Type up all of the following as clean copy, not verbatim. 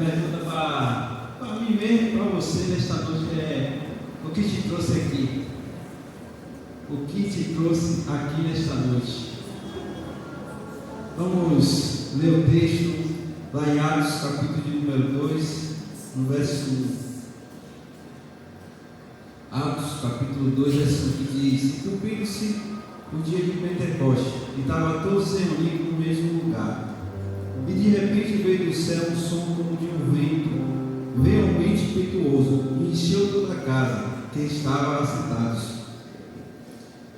pergunta para mim mesmo, para você nesta noite é: o que te trouxe aqui? O que te trouxe aqui nesta noite? Vamos ler o texto lá em Atos, capítulo de número 2, no verso 1. Atos, capítulo 2, verso 1, que diz: cumprindo-se o dia de Pentecostes, e estavam todos reunidos no mesmo lugar. E de repente veio do céu um som como de um vento, veemente impetuoso, e encheu toda a casa que estava assentados.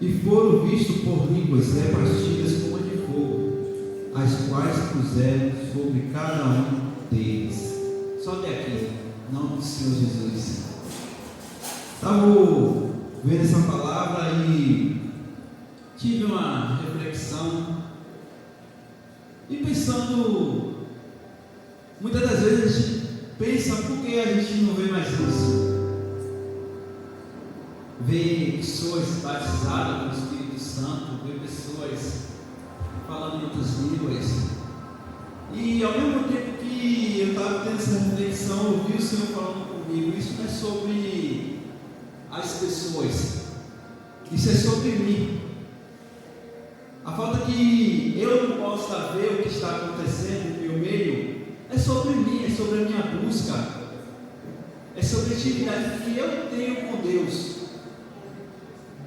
E foram vistos por línguas repartidas como de fogo, as quais puseram sobre cada um deles. Sobe aqui, em nome do Senhor Jesus. Estava vendo essa palavra e tive uma reflexão. E pensando, muitas das vezes a gente pensa: por que a gente não vê mais isso? Vê pessoas batizadas com o Espírito Santo, vê pessoas falando em outras línguas. E ao mesmo tempo que eu estava tendo essa reflexão, eu ouvi o Senhor falando comigo: isso não é sobre as pessoas, isso é sobre mim. A falta que eu não possa ver o que está acontecendo no meu meio é sobre mim, é sobre a minha busca, é sobre a intimidade que eu tenho com Deus,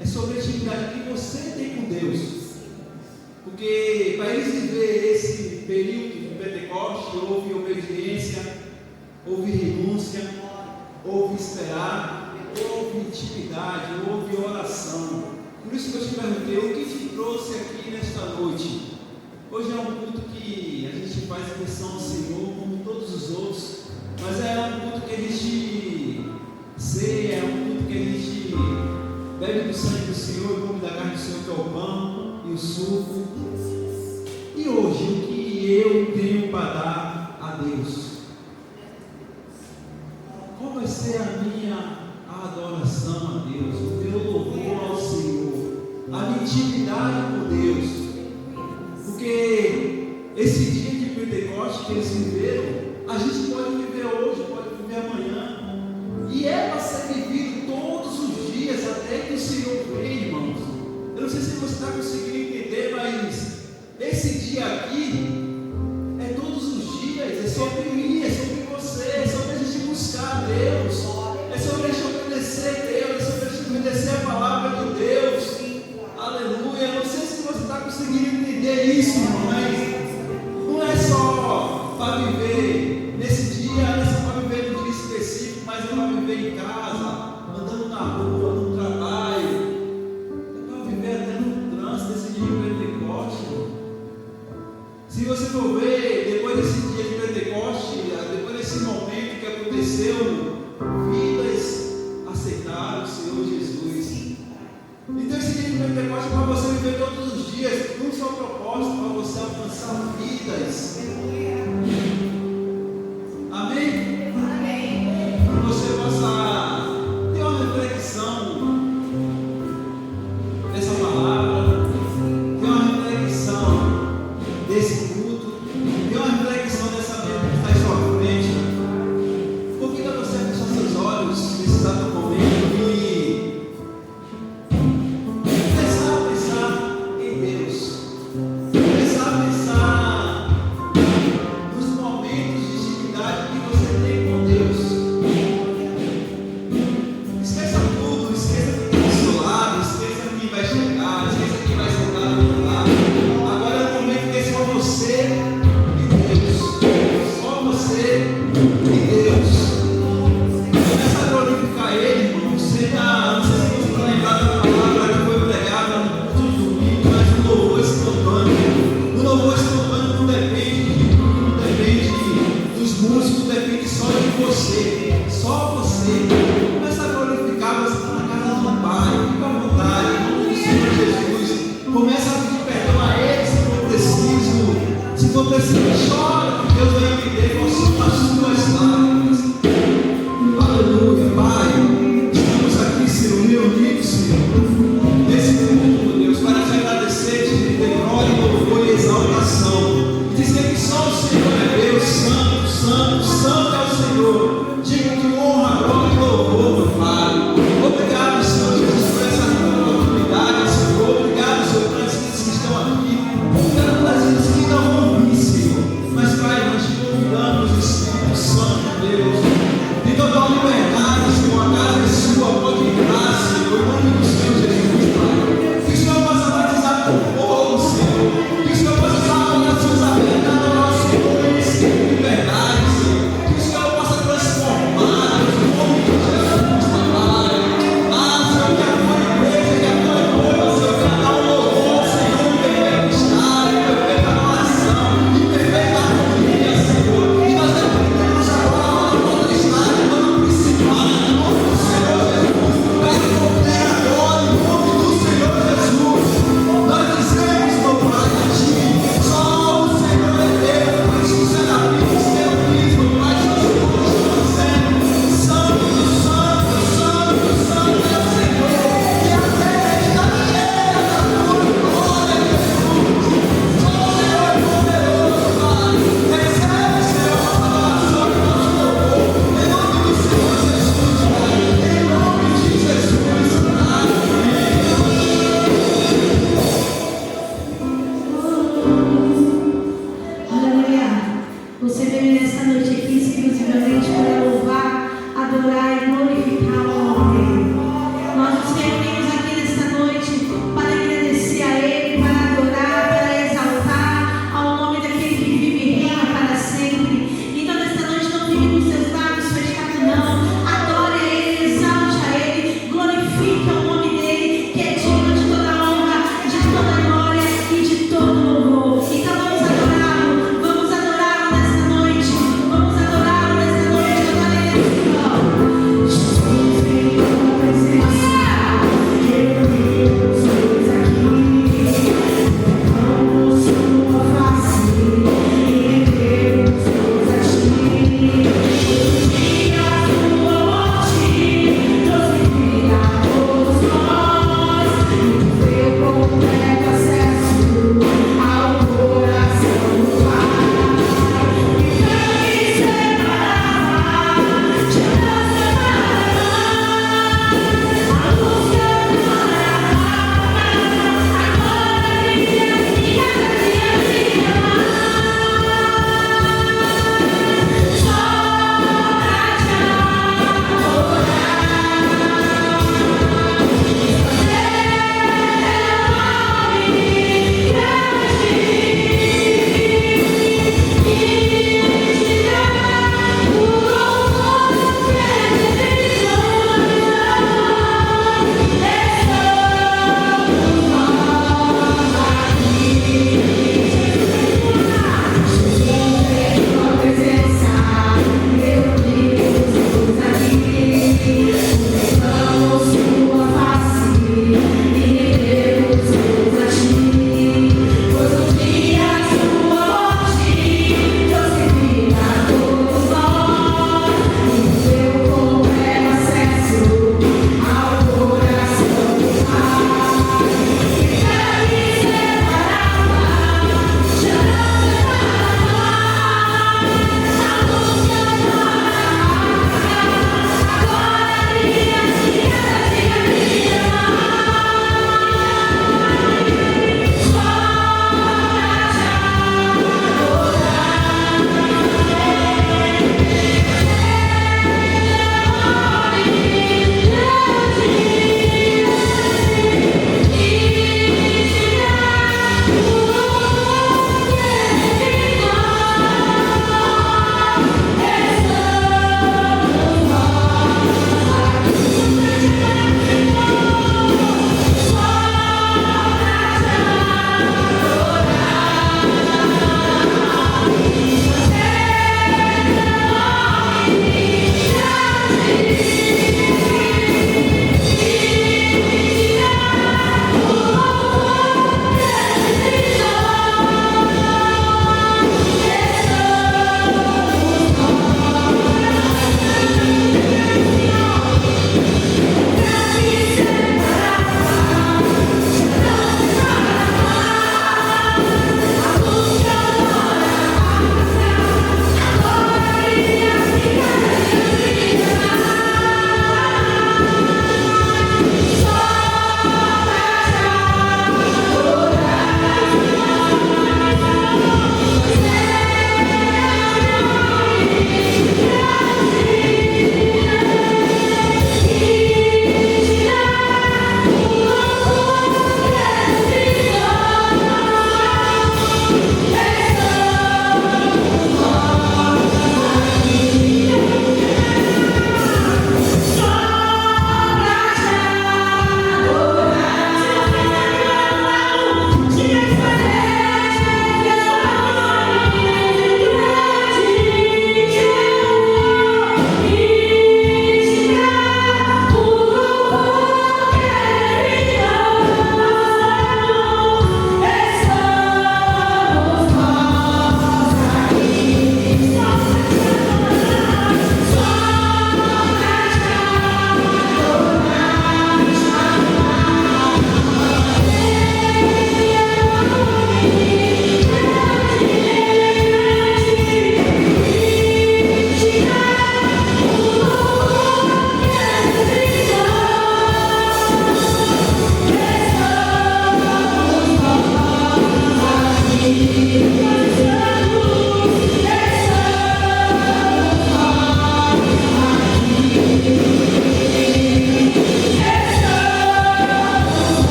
é sobre a intimidade que você tem com Deus. Porque para eles viver esse período de Pentecostes, houve obediência, houve renúncia, houve esperar, houve intimidade, houve oração. Por isso que eu te perguntei: o que te trouxe aqui nesta noite? Hoje é um culto que a gente faz a missão ao Senhor, como todos os outros, mas é um culto que a gente ceia, é um culto que a gente bebe do sangue do Senhor, come da carne do Senhor, que é o pão e o suco. E hoje, o que eu tenho para dar a Deus? Qual vai ser a minha adoração a Deus, o meu louvor ao Senhor, a minha intimidade com Deus? Porque esse dia de Pentecostes que eles viveram, a gente pode viver hoje, pode viver amanhã, e é para ser vivido todos os dias até que o Senhor venha, irmãos. Eu não sei se você está conseguindo entender, mas esse dia aqui é todos os dias, é sobre mim, é sobre você, é sobre a gente buscar a Deus, é sobre a gente obedecer a Deus, é sobre a gente obedecer a palavra de Deus. Aleluia. Eu não sei se você está conseguindo entender isso, mas não é só para viver nesse dia, não é só para viver num dia específico, mas é para viver em casa, andando na rua, no trabalho, é para viver até no trânsito desse dia de Pentecostes. Se você for ver, depois desse dia de Pentecostes, depois desse momento que aconteceu, vidas aceitaram o Senhor Jesus. Então esse dia de Pentecostes é para você viver todos os dias, um só propósito: para você alcançar vidas. Amém? Amém. Para você possa ter uma reflexão dessa palavra, ter uma reflexão desse culto, ter uma reflexão dessa vida que está em sua frente. Por que você fechar seus olhos nesse exato momento e começar a pensar em Deus, começar a pensar nos momentos de intimidade que você tem com Deus? Esqueça tudo, esqueça quem está do seu lado, esqueça quem vai chegar, esqueça quem vai sentar do outro lado. Agora é o momento que é só você e Deus, só você e Deus. Começa a glorificar Ele, irmão. Não sei se você está lembrado da palavra que foi pregada no culto de domingo, mas no louvor espontâneo. O louvor espontâneo não depende de tudo, não depende dos músicos, depende só de você, só você. Começa a glorificar, você está na casa do Pai, fica à vontade, em nome do Senhor Jesus. Começa a pedir perdão a Ele se for preciso. Se for preciso, chora, que Deus vai entender quais são as suas lágrimas. Aleluia, Pai. Estamos aqui, Senhor, reunidos, Senhor, nesse culto, Deus, para te agradecer, te ter glória, louvor e exaltação. E dizer que só o Senhor é Deus, santo, santo, santo.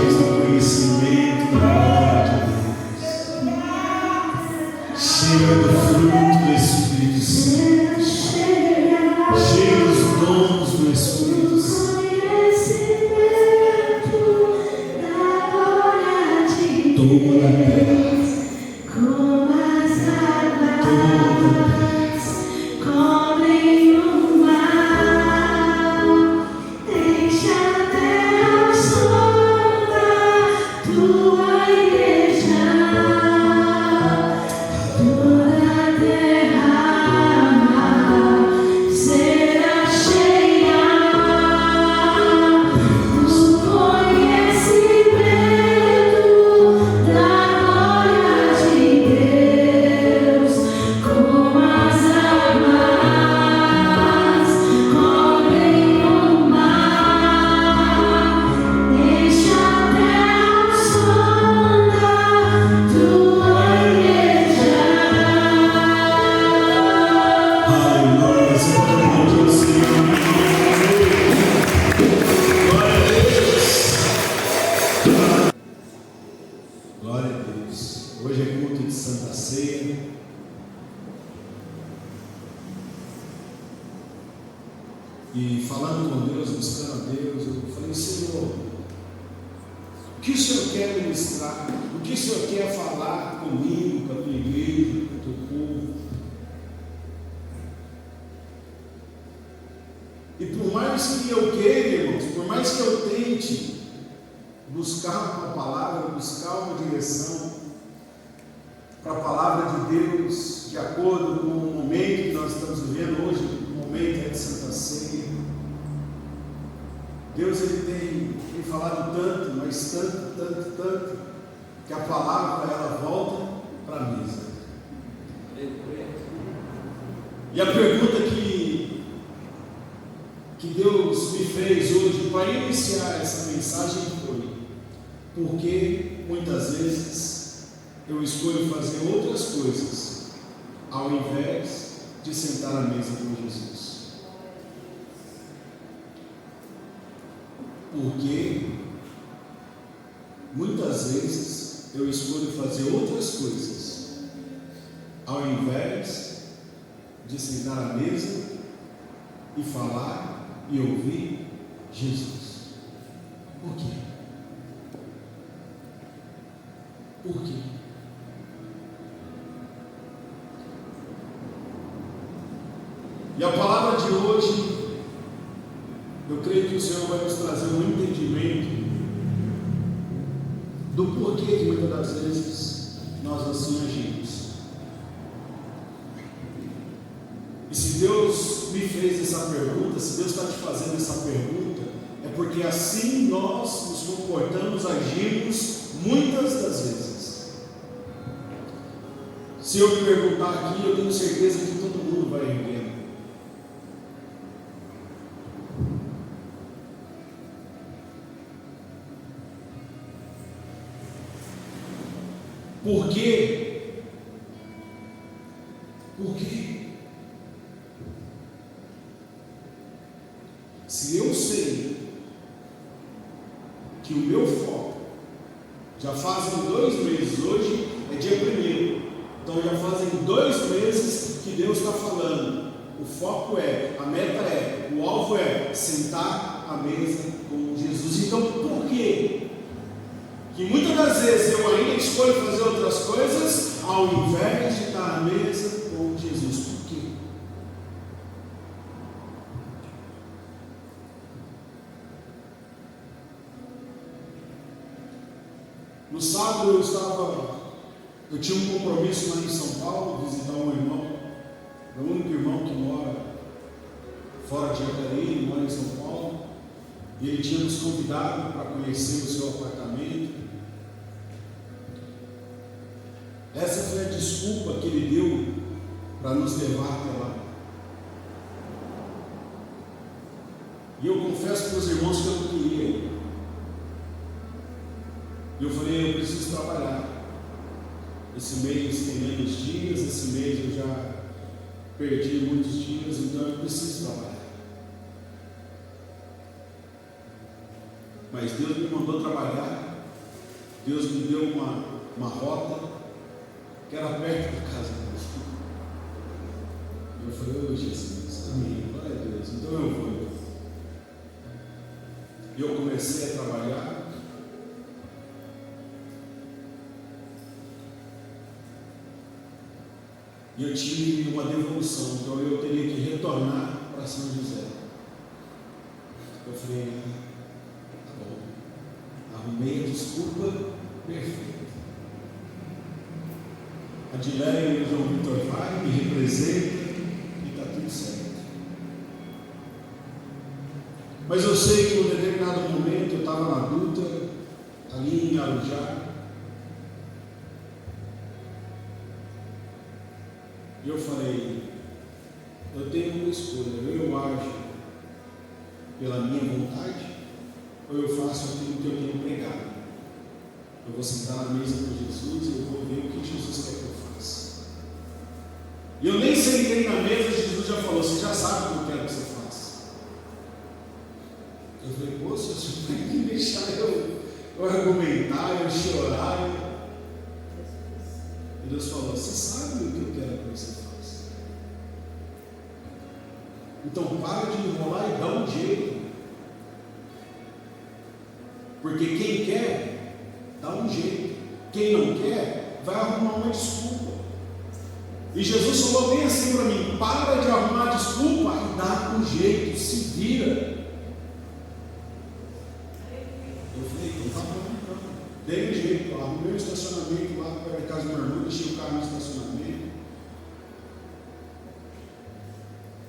cheios do conhecimento da glória de Deus, cheios do fruto do Espírito Santo, cheios dos dons do Espírito Santo. Toda vez, como as águas cobrem o mar, deixa a terra sonda tua igreja, toda a terra será cheia do conhecimento da glória de Deus, como as águas cobrem o mar, deixa a terra sonda tua igreja. Aleluia, Senhor, Senhor. Glória a Deus. Glória a Deus. Hoje é culto de Santa Ceia. E falando com Deus, buscando a Deus, eu falei: Senhor, o que o Senhor quer ministrar? O que o Senhor quer falar comigo, com a tua igreja, com o teu povo? E por mais que eu queira, irmãos, por mais que eu tente buscar uma palavra, buscar uma direção para a palavra de Deus, de acordo com o momento que nós estamos vivendo hoje, o momento de Santa Ceia, Deus ele tem falado tanto, mas tanto, que a palavra ela volta para a mesa. E a pergunta que Deus me fez hoje para iniciar essa mensagem foi: por que muitas vezes eu escolho fazer outras coisas ao invés de sentar à mesa com Jesus? Porque muitas vezes eu escolho fazer outras coisas ao invés de sentar à mesa e falar e ouvir Jesus. Por quê? Por quê? E a palavra de hoje, eu creio que o Senhor vai nos trazer um entendimento do porquê que muitas das vezes nós assim agimos. E se Deus me fez essa pergunta, se Deus está te fazendo essa pergunta, é porque assim nós nos comportamos, agimos muitas das vezes. Se eu me perguntar aqui, eu tenho certeza que todo mundo vai erguer. Por quê? Por quê? Se eu sei que o meu foco já fazem 2 meses, hoje é dia 1º, então já fazem 2 meses que Deus está falando, o foco é, a meta é, o alvo é sentar à mesa com Jesus. Então por quê? Que muitas das vezes eu ainda escolho fazer outras coisas ao invés de estar à mesa com Jesus. Por quê? No sábado eu tinha um compromisso lá em São Paulo, visitar um irmão, o único irmão que mora fora de Jacareí, mora em São Paulo, e ele tinha nos convidado para conhecer o seu apartamento. Essa foi a desculpa que ele deu para nos levar até lá. E eu confesso para os irmãos que eu não queria ir. E eu falei: eu preciso trabalhar. Esse mês tem menos dias, esse mês eu já perdi muitos dias, então eu preciso trabalhar. Mas Deus me mandou trabalhar Deus me deu uma rota que era perto da casa dele. Eu falei, ô Jesus, amém, glória a Deus, então eu vou. E eu comecei a trabalhar. E eu tive uma devolução, então eu teria que retornar para São José. Eu falei, tá bom, arrumei a desculpa perfeita. A Dileia e o João Vitor vai, me representa e está tudo certo. Mas eu sei que em um determinado momento eu estava na luta, ali em Arujá, e eu falei, eu tenho uma escolha, eu ajo pela minha vontade, ou eu faço aquilo que eu tenho pregado. Eu vou sentar na mesa com Jesus e eu vou ver o que Jesus quer que eu faça. E eu nem sentei na mesa, Jesus já falou, você já sabe o que eu quero que você faça. Eu falei, pô, se você vai me deixar eu argumentar, eu chorar. E Deus falou, você sabe o que eu quero que você faça. Então para de enrolar e dá um jeito. Porque quem quer, dá um jeito. Quem não quer, vai arrumar uma desculpa. E Jesus falou bem assim para mim, para de arrumar desculpa e dá um jeito, se vira. Eu falei, então tá bom então. Dei um jeito, eu arrumei um estacionamento lá perto da casa do meu irmão, deixei o carro no estacionamento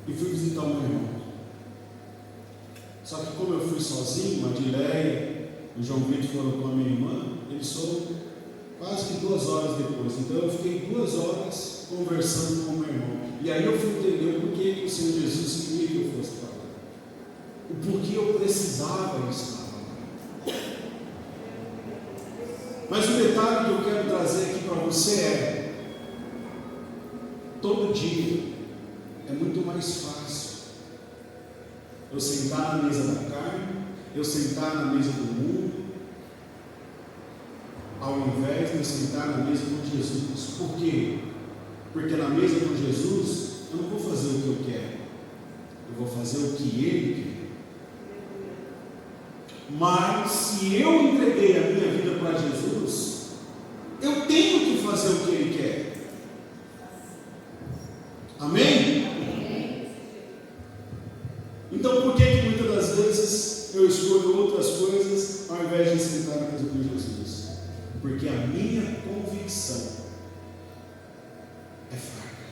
e fui visitar o meu irmão. Só que como eu fui sozinho, a Dileia e o João Vitor foram com a minha irmã, eles foram quase que 2 horas depois. Então eu fiquei 2 horas conversando com o meu irmão. E aí eu fui entender o porquê que o Senhor Jesus queria que eu fosse para lá. O porquê eu precisava estar lá. Mas o detalhe que eu quero trazer aqui para você é: todo dia é muito mais fácil eu sentar na mesa da carne, eu sentar na mesa do mundo, ao invés de eu sentar na mesa com Jesus. Por quê? Porque na mesa com Jesus eu não vou fazer o que eu quero, eu vou fazer o que Ele quer. Mas se eu entreguei a minha vida para Jesus, eu tenho que fazer o que Ele quer. Amém? Então por que muitas das vezes eu escolho outras coisas ao invés de sentar na mesa com Jesus? Porque a minha convicção é fraca.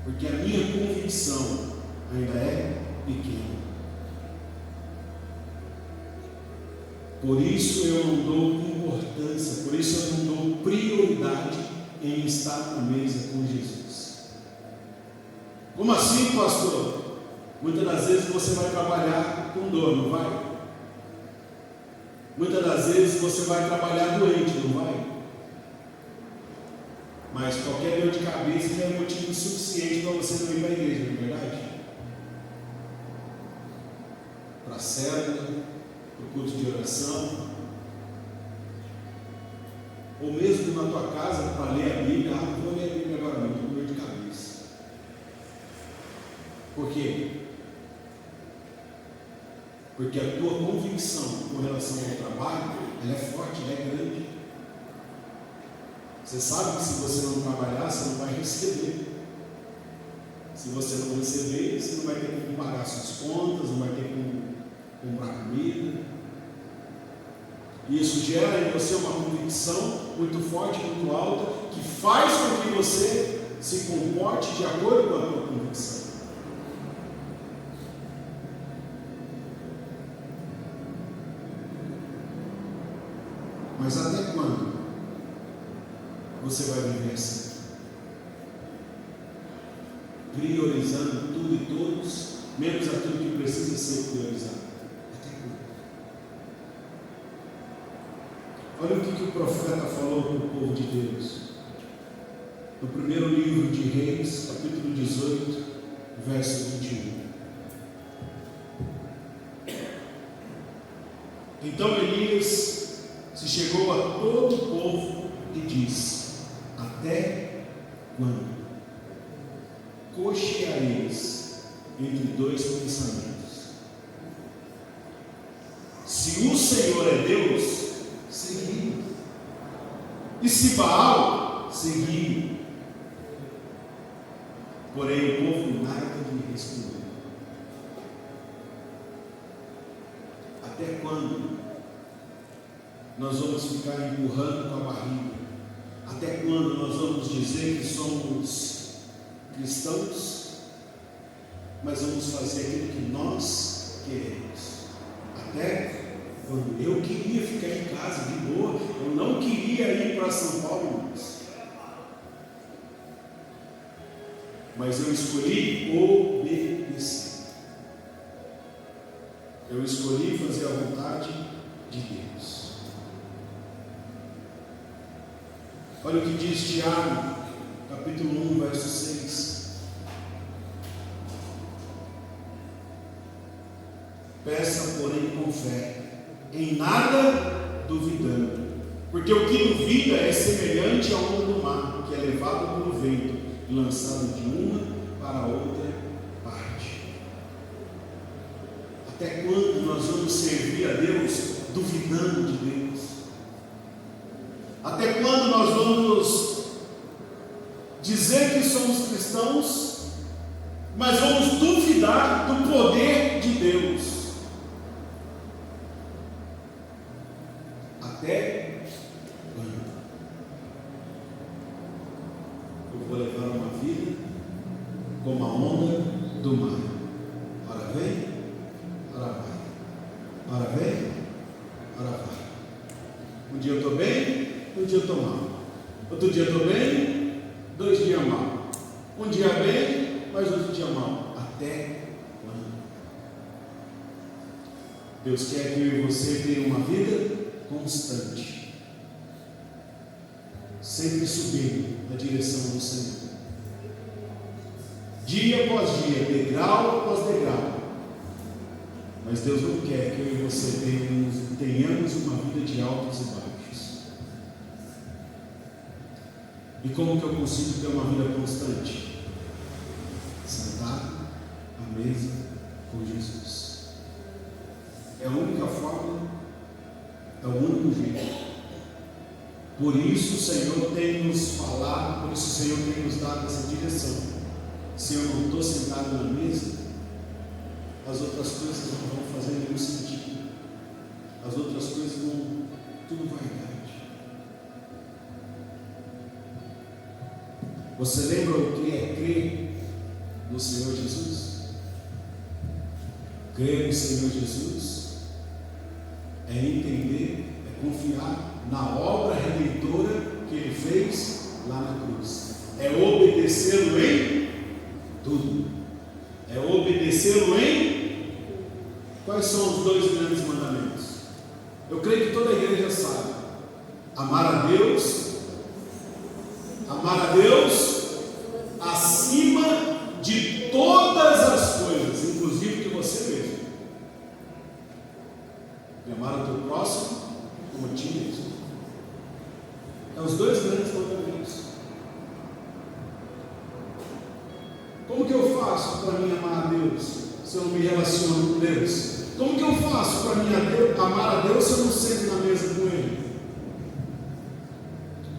Porque a minha convicção ainda é pequena. Por isso eu não dou importância, por isso eu não dou prioridade em estar na mesa com Jesus. Como assim, pastor? Muitas das vezes você vai trabalhar com dor, não vai? Muitas das vezes você vai trabalhar doente, não vai? Mas qualquer dor de cabeça já é motivo suficiente para você não ir para a igreja, não é verdade? Para a célula, para o culto de oração, ou mesmo na tua casa para ler a Bíblia. Não vou ler a Bíblia agora não, estou com dor de cabeça. Por quê? Porque a tua convicção com relação ao trabalho, ela é forte, ela é grande. Você sabe que se você não trabalhar, você não vai receber. Se você não receber, você não vai ter como pagar suas contas, não vai ter como comprar comida. E isso gera em você uma convicção muito forte, muito alta, que faz com que você se comporte de acordo com a tua convicção. Mas até quando você vai viver assim? Priorizando tudo e todos, menos aquilo que precisa ser priorizado. Até quando? Olha o que o profeta falou para o povo de Deus. No primeiro livro de Reis, capítulo 18, verso 21. Então Elias se se chegou a todo o povo e disse: até quando cocheareis entre dois pensamentos? Se o Senhor é Deus, segui. E se Baal, segui. Porém o povo nada lhe respondeu. Até quando nós vamos ficar empurrando com a barriga? Até quando nós vamos dizer que somos cristãos, mas vamos fazer aquilo que nós queremos? Até quando? Eu queria ficar em casa de boa, eu não queria ir para São Paulo, irmãos. Mas eu escolhi obedecer. Eu escolhi fazer a vontade de Deus. Olha o que diz Tiago, capítulo 1, verso 6. Peça, porém, com fé, em nada duvidando, porque o que duvida é semelhante à onda do mar, que é levado pelo vento e lançado de uma para outra parte. Até quando nós vamos servir a Deus duvidando de Deus? Até quando nós vamos dizer que somos cristãos, mas vamos duvidar do poder de Deus? Até quando? Eu vou levar uma vida como a onda do mar. Ora vem, ora vai. Ora vem, ora vai. Um dia eu estou bem, um dia eu estou mal. Outro dia eu estou bem, 2 dias mal. Um dia bem, mas outro dia mal. Até quando? Deus quer que eu e você tenha uma vida constante, sempre subindo na direção do Senhor, dia após dia, degrau após degrau. Mas Deus não quer que eu e você tenhamos uma vida de altos e baixos. E como que eu consigo ter uma vida constante? Sentar à mesa com Jesus. É a única forma, é o único jeito. Por isso o Senhor tem nos falado, por isso o Senhor tem nos dado essa direção. Se eu não estou sentado na mesa, as outras coisas não vão fazer nenhum sentido. As outras coisas vão, tudo vaidade. Você lembra o que é crer no Senhor Jesus? Crer no Senhor Jesus é entender, é confiar na obra redentora que Ele fez lá na cruz. É obedecê-lo em tudo. É obedecê-lo em... Quais são os 2 grandes mandamentos? Eu creio que toda a igreja sabe. Amar a Deus acima de todas as coisas, inclusive de você mesmo. E amar o teu próximo como a ti mesmo. É os 2 grandes mandamentos. Como que eu faço para mim amar a Deus se eu não me relaciono com Deus? Como que eu faço para mim amar a Deus se eu não sento na mesa com Ele?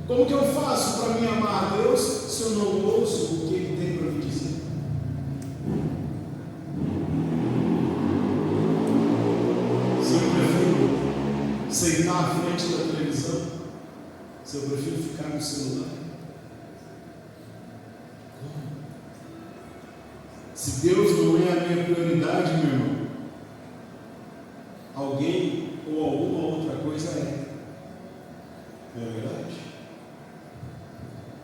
Como que eu faço para mim amar a Deus se eu não ouço o que Ele tem para me dizer? Se eu prefiro sentar à frente da televisão, se eu prefiro ficar no celular? Como? Se Deus não é a minha prioridade, meu irmão, alguém ou alguma outra coisa é. Não é verdade?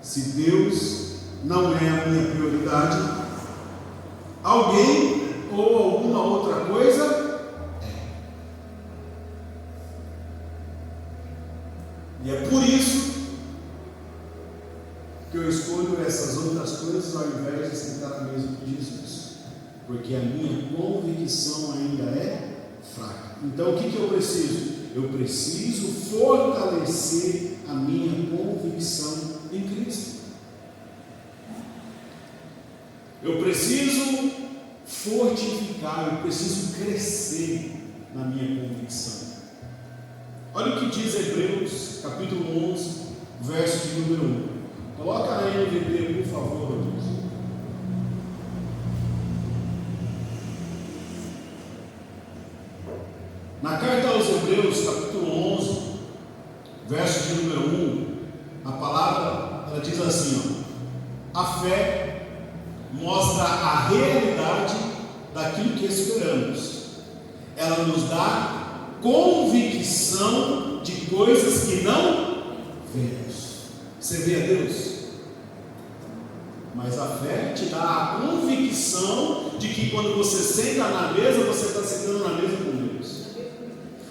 Se Deus não é a minha prioridade, alguém ou alguma outra coisa é. E é por isso que eu escolho essas outras coisas ao invés de sentar na mesa com Jesus, porque a minha convicção ainda é fraca. Então o que eu preciso? eu preciso fortalecer a minha convicção em Cristo. Eu preciso fortificar, eu preciso crescer na minha convicção. Olha o que diz Hebreus, capítulo 11, verso de número 1. Coloca na NVT, por favor, Deus. Na carta aos Hebreus, capítulo 11, verso de número 1, a palavra, ela diz assim, ó: a fé mostra a realidade daquilo que esperamos. Ela nos dá convicção de coisas que não vemos. Você vê a Deus? Mas a fé te dá a convicção de que quando você senta na mesa, você está sentando na mesa com Deus.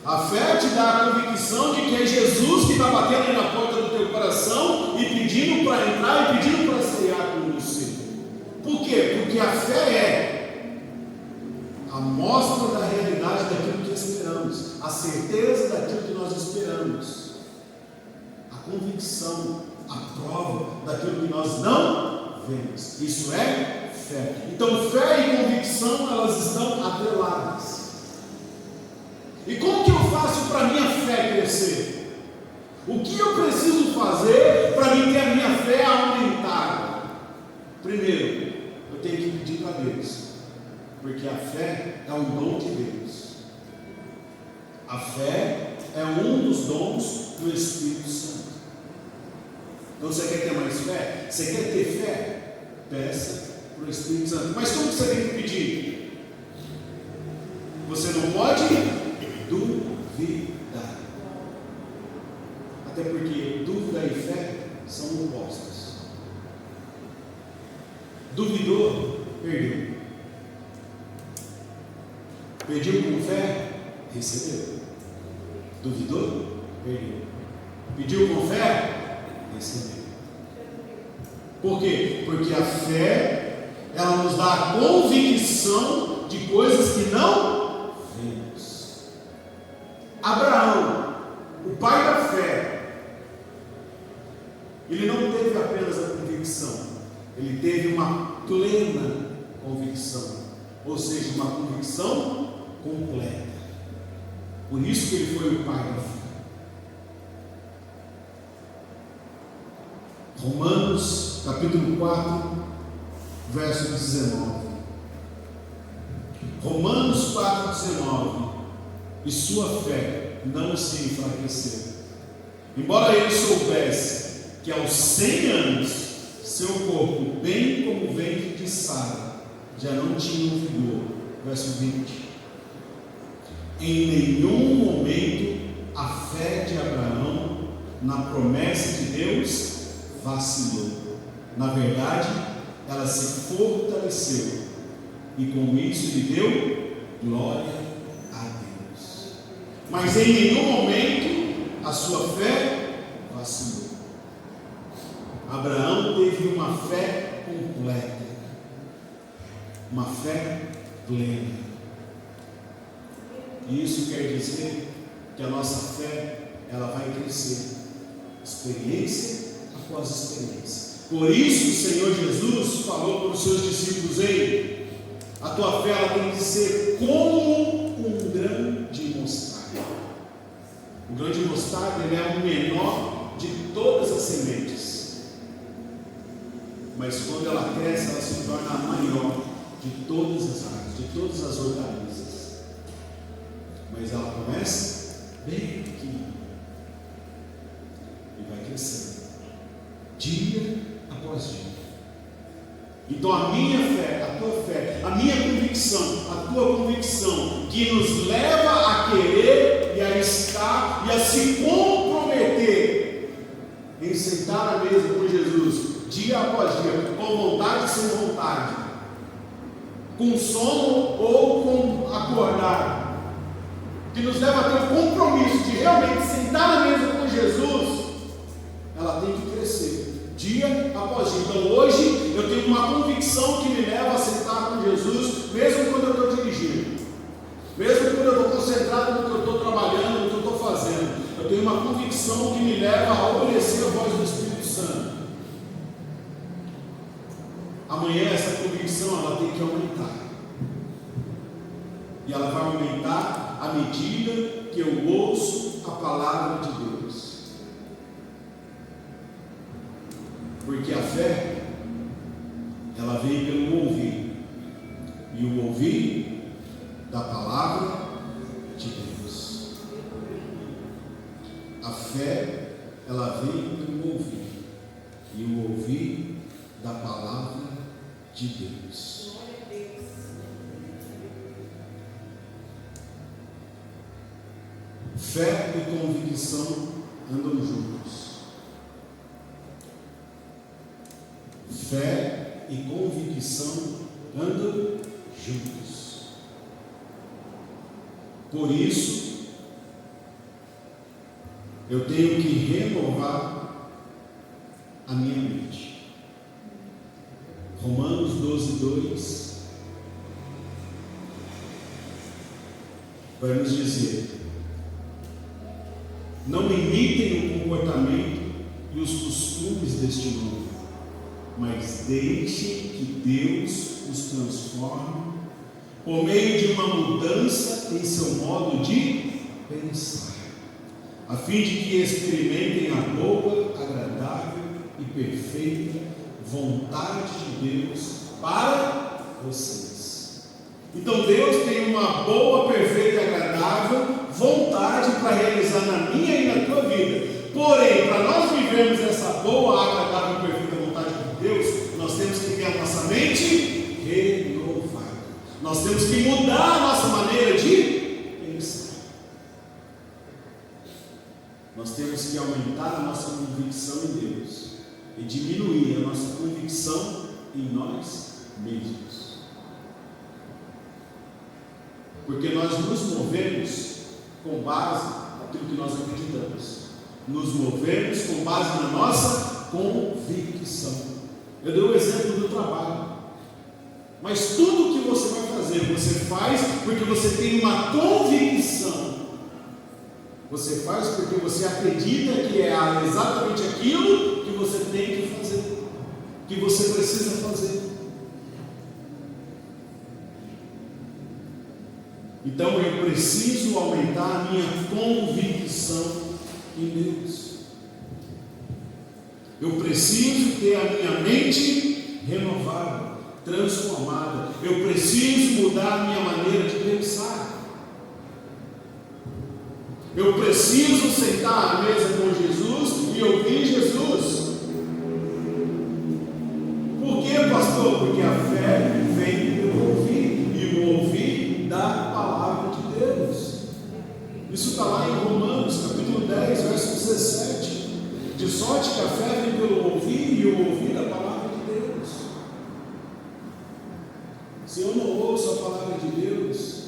A fé te dá a convicção de que é Jesus que está batendo aí na porta do teu coração e pedindo para entrar e pedindo para cear com você. Por quê? Porque a fé é a mostra da realidade daquilo que esperamos, a certeza daquilo que nós esperamos, a convicção, a prova daquilo que nós não vemos. Isso é fé. Então, fé e convicção, elas estão atreladas. E como que eu faço para a minha fé crescer? O que eu preciso fazer para mim ter a minha fé aumentada? Primeiro, eu tenho que pedir para Deus, porque a fé é um dom de Deus. A fé é um dos dons do Espírito Santo. Então você quer ter mais fé? Você quer ter fé? Peça para o Espírito Santo. Mas como que você tem que pedir? Você não pode duvidar. Até porque dúvida e fé são opostos. Duvidou, perdeu. Pediu com fé, recebeu. Duvidou, perdeu. Pediu com fé, recebeu. Por quê? Porque a fé, ela nos dá a convicção de coisas que não vemos. Abraão, o pai da fé, ele não teve apenas a convicção, ele teve uma plena convicção, ou seja, uma convicção completa. Por isso que ele foi o pai da fé. Romanos capítulo 4, verso 19. Romanos 4, 19. E sua fé não se enfraqueceu. Embora ele soubesse que aos 100 anos seu corpo, bem como o ventre de Sara, já não tinha vigor. Verso 20. Em nenhum momento a fé de Abraão na promessa de Deus vacilou. Na verdade, ela se fortaleceu e com isso lhe deu glória a Deus. Mas em nenhum momento a sua fé vacilou. Abraão teve uma fé completa, uma fé plena. E isso quer dizer que a nossa fé, ela vai crescer, experiência após experiência. Por isso o Senhor Jesus falou para os seus discípulos: ei, a tua fé ela tem que ser como um grão de mostarda. O grão de mostarda ele é o menor de todas as sementes, mas quando ela cresce, ela se torna a maior de todas as árvores, de todas as hortaliças. Mas ela começa bem pequenininha e vai crescendo, dia após dia. Então a minha fé, a tua fé, a minha convicção, a tua convicção, que nos leva a querer e a estar e a se comprometer em sentar à mesa com Jesus, dia após dia, com vontade e sem vontade, com sono ou com acordar, que nos leva a ter o compromisso de realmente sentar na mesa com Jesus, ela tem que crescer dia após dia. Então hoje eu tenho uma convicção que me leva a sentar com Jesus, mesmo quando eu estou dirigindo, mesmo quando eu estou concentrado no que eu estou trabalhando, no que eu estou fazendo. Eu tenho uma convicção que me leva a obedecer a voz do Espírito Santo. Amanhã essa convicção ela tem que aumentar. E ela vai aumentar à medida que eu ouço a palavra de Deus. Porque a fé, ela vem pelo ouvir. E o ouvir da palavra de Deus. A fé, ela vem pelo ouvir. E o ouvir da palavra de Deus. Fé e convicção andam juntos. Fé e convicção andam juntos. Por isso, eu tenho que renovar a minha mente. Romanos 12:2 vai nos dizer: não imitem o comportamento e os costumes deste mundo, mas deixem que Deus os transforme por meio de uma mudança em seu modo de pensar, a fim de que experimentem a boa, agradável e perfeita vontade de Deus para vocês. Então Deus tem uma boa, perfeita e agradável vontade para realizar na minha e na tua vida. Porém, para nós vivermos essa boa, agradável e perfeita vontade de Deus, nós temos que ter a nossa mente renovada. Nós temos que mudar a nossa maneira de pensar. Nós temos que aumentar a nossa convicção em Deus e diminuir a nossa convicção em nós mesmos. Porque nós nos movemos com base naquilo que nós acreditamos. Nos movemos com base na nossa convicção. Eu dei o exemplo do trabalho. Mas tudo que você vai fazer, você faz porque você tem uma convicção. Você faz porque você acredita que é exatamente aquilo que você tem que fazer, que você precisa fazer. Então eu preciso aumentar a minha convicção em Deus. Eu preciso ter a minha mente renovada, transformada. Eu preciso mudar a minha maneira de pensar. Eu preciso sentar à mesa com Jesus e ouvir Jesus. Por quê, pastor? Porque a fé vem pelo ouvir, e o ouvir da palavra de Deus. Isso está lá em Romanos, capítulo 10, verso 17. De sorte que a fé vem pelo ouvir, e o ouvir da palavra de Deus. Se eu não ouço a palavra de Deus,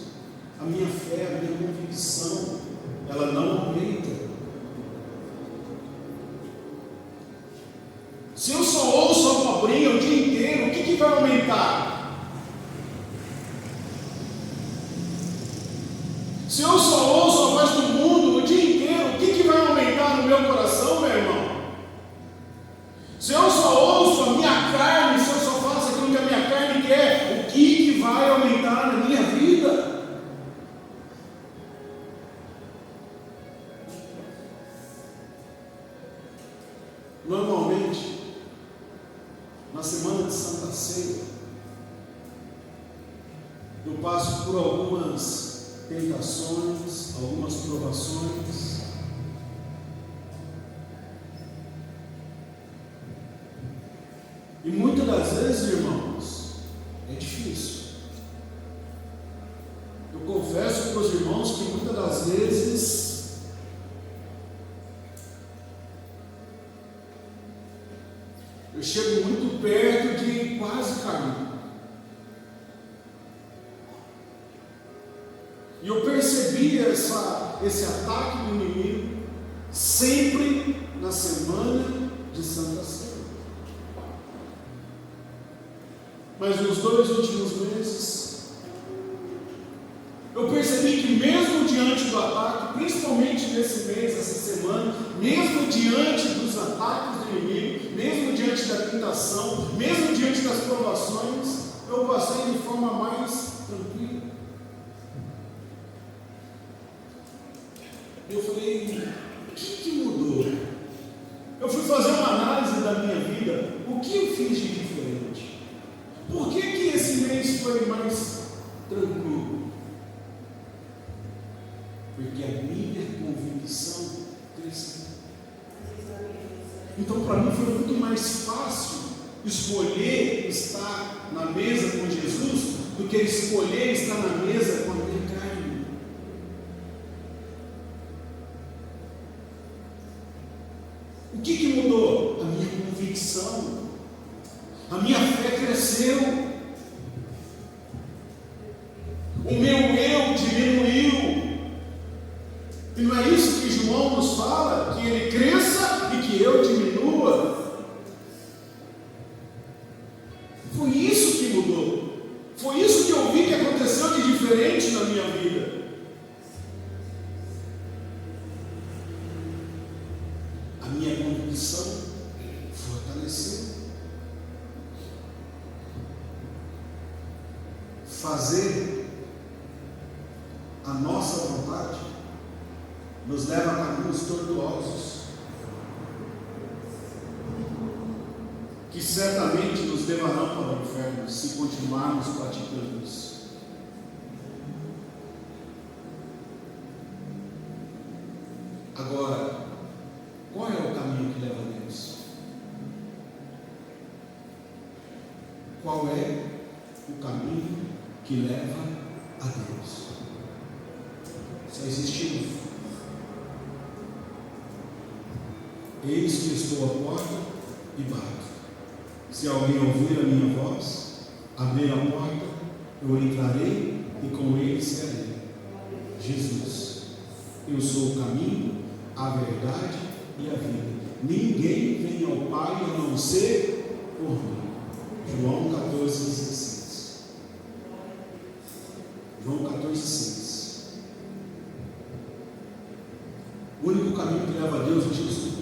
a minha fé, a minha convicção, ela não aumenta. Se eu só ouço a abobrinha o dia inteiro, o que vai aumentar? Se eu só ouço a voz do mundo o dia inteiro, o que vai aumentar no meu coração, meu irmão? Se eu só ouço a minha carne, se eu só faço aquilo que a minha carne quer, o que vai aumentar na minha vida? Normalmente, na semana de Santa Ceia, eu passo por algumas tentações, algumas provações. E muitas das vezes, irmãos, é difícil. Eu confesso para os irmãos que muitas das vezes eu chego muito perto de quase cair. E eu percebi esse ataque do inimigo sempre na semana de Santa Ceia. Mas nos 2 últimos meses, Eu percebi que mesmo diante do ataque, principalmente nesse mês, essa semana, mesmo diante dos ataques do inimigo, mesmo diante da tentação, mesmo diante das provações, eu passei de forma mais tranquila. Eu falei, o que mudou? Eu fui fazer uma análise da minha vida, o que eu fiz de diferente? Por que esse mês foi mais tranquilo? Porque a minha convicção cresceu. Então, para mim, foi muito mais fácil escolher estar na mesa com Jesus do que escolher estar na mesa com a minha carne. O que mudou? A minha convicção. A minha fé cresceu. O meu eu diminuiu. E não é isso que João nos fala? Que ele cresça e que eu diminua. Foi isso que mudou. Foi isso que eu vi que aconteceu de diferente na minha vida. A minha convicção fortaleceu. Fazer a nossa vontade nos leva a caminhos tortuosos, que certamente nos levarão para o inferno se continuarmos praticando isso. Agora, qual é o caminho que leva a Deus? Qual é o caminho que leva a Deus? Só existe um. Eis que estou à porta e bato. Se alguém ouvir a minha voz, abrir a porta, eu entrarei e com ele serei. Jesus, eu sou o caminho, a verdade e a vida. Ninguém vem ao Pai a não ser por mim. João 14,16. João 14,6. O único caminho que leva a Deus é Jesus.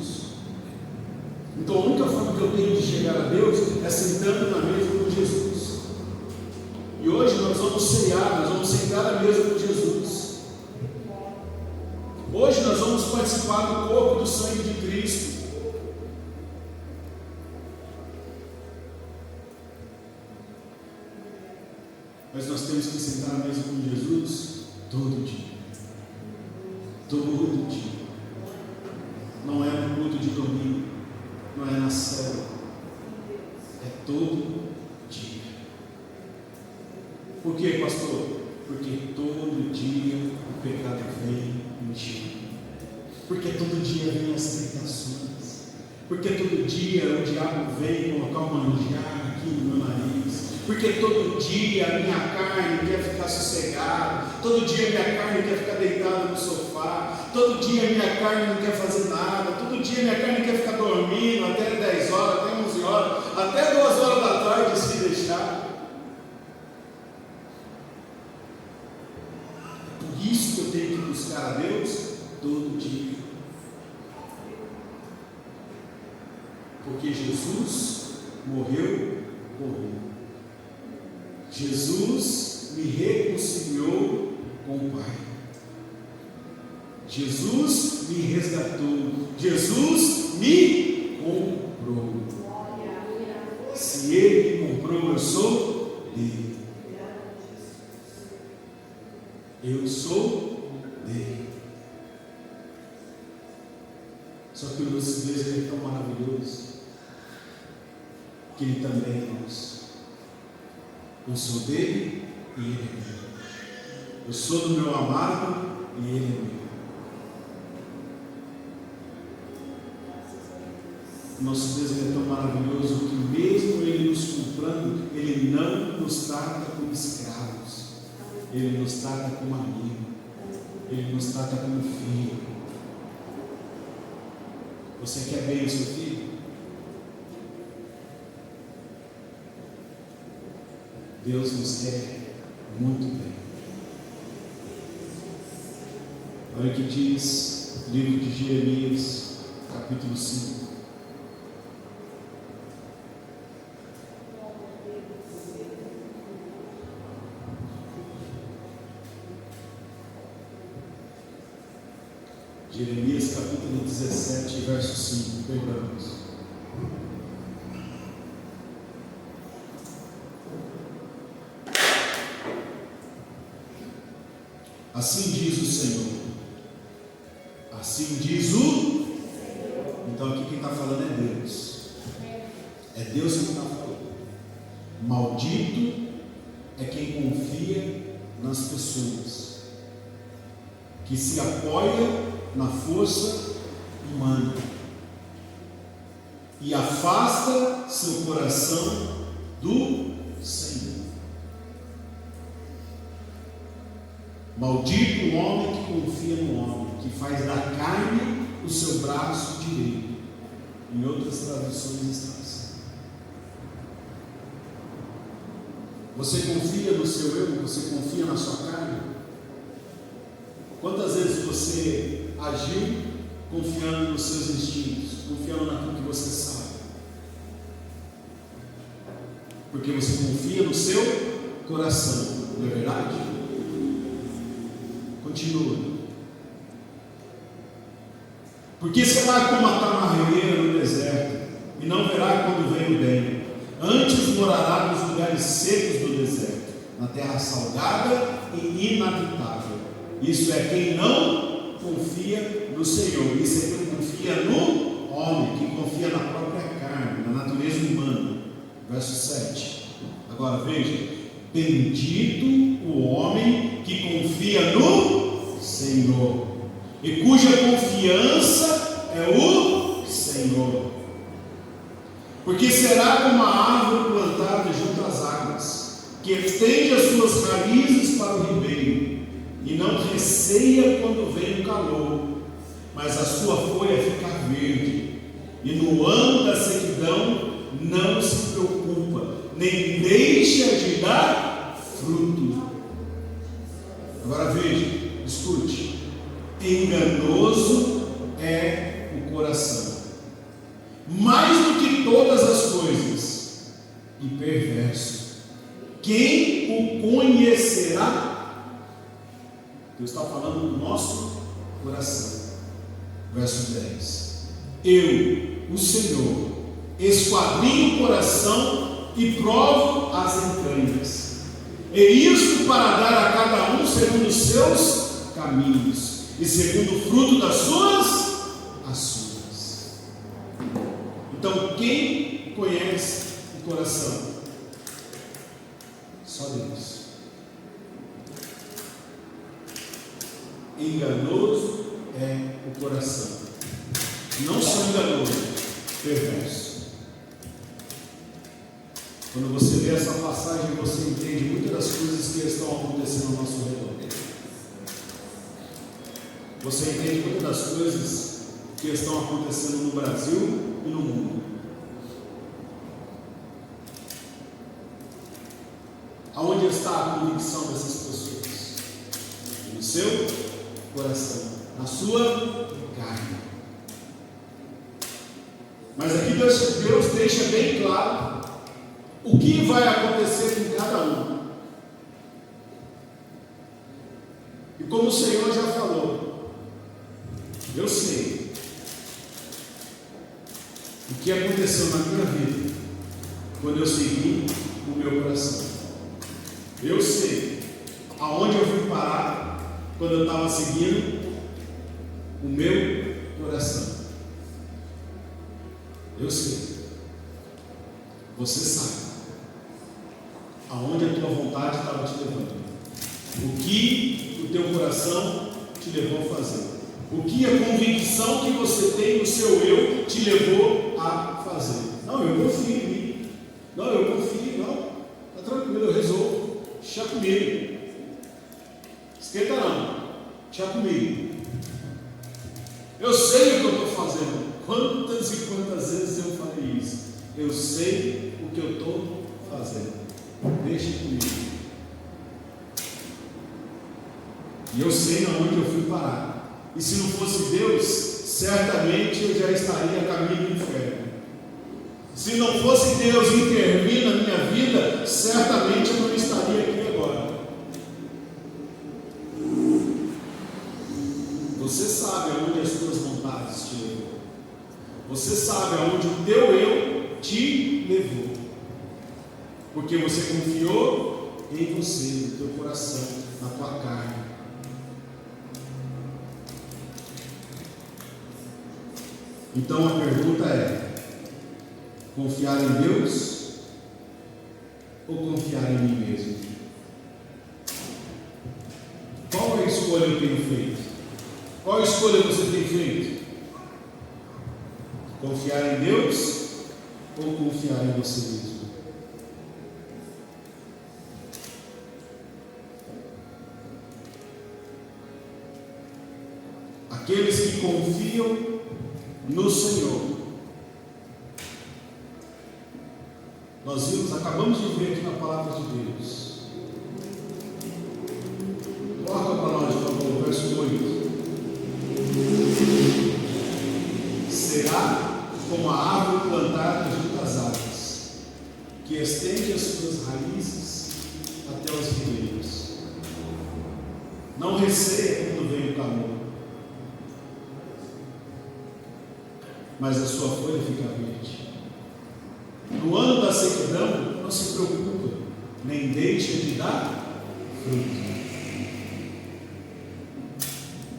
Então a única forma que eu tenho de chegar a Deus é sentando na mesa com Jesus. E hoje nós vamos ceiar, nós vamos sentar à mesa com Jesus. Hoje nós vamos participar do corpo e do sangue de Cristo. Mas nós temos que sentar à mesa com Jesus todo dia. Todo dia. Não é no culto de domingo. Não é na célula, é todo dia. Por quê, pastor? Porque todo dia o pecado vem mentir. Porque todo dia vem as tentações. Porque todo dia o diabo vem colocar um manjar aqui no meu nariz. Porque todo dia a minha carne quer ficar sossegada. Todo dia a minha carne quer ficar deitada no sofá. Todo dia a minha carne não quer fazer nada. Todo dia a minha carne quer ficar dormindo até 10 horas, até 11 horas, até 2 horas da tarde se deixar. É por isso que eu tenho que buscar a Deus todo dia. Porque Jesus morreu por mim. Jesus me reconciliou com o Pai. Jesus me resgatou. Jesus me comprou. Se Ele me comprou, eu sou dele. Eu sou dele. Só que o nosso Deus é tão maravilhoso que Ele também é nosso. Eu sou dele e ele é meu. Eu sou do meu amado e ele é meu. Nosso Deus é tão maravilhoso que mesmo ele nos comprando, ele não nos trata como escravos. Ele nos trata como amigo. Ele nos trata como filho. Você quer bem o seu filho? Deus nos quer muito bem. Olha o que diz o livro de Jeremias, capítulo 5. Jeremias capítulo 17, verso 5, perdão. Assim diz o Senhor. Assim diz o. Então aqui quem está falando é Deus. É Deus que está falando. Maldito é quem confia nas pessoas, que se apoia na força humana e afasta seu coração do Senhor. Maldito o homem que confia no homem, que faz da carne o seu braço direito. Em outras traduções está assim. Você confia no seu eu? Você confia na sua carne? Quantas vezes você agiu confiando nos seus instintos, confiando naquilo que você sabe? Porque você confia no seu coração, não é verdade? Continua. Porque será como a tamarreira no deserto, e não verá quando vem o bem. Antes morará nos lugares secos do deserto, na terra salgada e inabitável. Isso é quem não confia no Senhor. Isso é quem confia no homem, quem confia na própria carne, na natureza humana. Verso 7. Agora veja: bendito o homem que confia no Senhor, e cuja confiança é o Senhor. Porque será como a árvore plantada junto às águas, que estende as suas raízes para o ribeiro, e não receia quando vem o calor, mas a sua folha fica verde, e no ano da sequidão não se preocupa, nem deixa de dar fruto. Agora veja, escute: enganoso é o coração, mais do que todas as coisas, e perverso. Quem o conhecerá? Deus está falando do nosso coração. Verso 10. Eu, o Senhor, esquadrinho o coração e provo as entranhas, e isto para dar a cada um segundo os seus caminhos e segundo o fruto das suas ações. Então, quem conhece o coração? Só Deus. Enganoso é o coração, não só enganoso, perverso. Quando você lê essa passagem, você entende muitas das coisas que estão acontecendo ao nosso redor. Você entende muitas das coisas que estão acontecendo no Brasil e no mundo. Aonde está a convicção dessas pessoas? No seu coração, na sua carne. Mas aqui Deus deixa bem claro o que vai acontecer com cada um. E como o Senhor já falou, eu sei o que aconteceu na minha vida quando eu segui o meu coração. Eu sei aonde eu fui parar quando eu estava seguindo o meu coração. Eu sei. Você sabe aonde a tua vontade estava te levando, o que o teu coração te levou a fazer, o que a convicção que você tem no seu eu te levou a fazer. Não, eu confio em mim. Não, eu confio, não. Está tranquilo, eu resolvo. Deixa comigo. Esquenta não. Deixa comigo. Eu sei o que eu estou fazendo. Quantas e quantas vezes eu falei isso? Eu sei o que eu estou fazendo. Deixa comigo. E eu sei aonde eu fui parar. E se não fosse Deus, certamente eu já estaria a caminho do inferno. Se não fosse Deus intervir na minha vida, certamente eu não estaria aqui agora. Você sabe aonde as tuas vontades te levou. Você sabe aonde o teu eu te levou. Porque você confiou em você, no teu coração, na tua carne. Então a pergunta é: confiar em Deus ou confiar em mim mesmo? Qual é a escolha eu tenho feito? Qual escolha você tem feito? Confiar em Deus ou confiar em você mesmo? Aqueles que confiam no Senhor. Nós acabamos de ver aqui na palavra de Deus. Coloca para nós, por favor, verso 8. Será como a árvore plantada junto às águas, que estende as suas raízes até os ribeiros. Não receia quando vem o calor, mas a sua folha fica verde. No ano da sequidão, não se preocupa, nem deixa de dar fruto.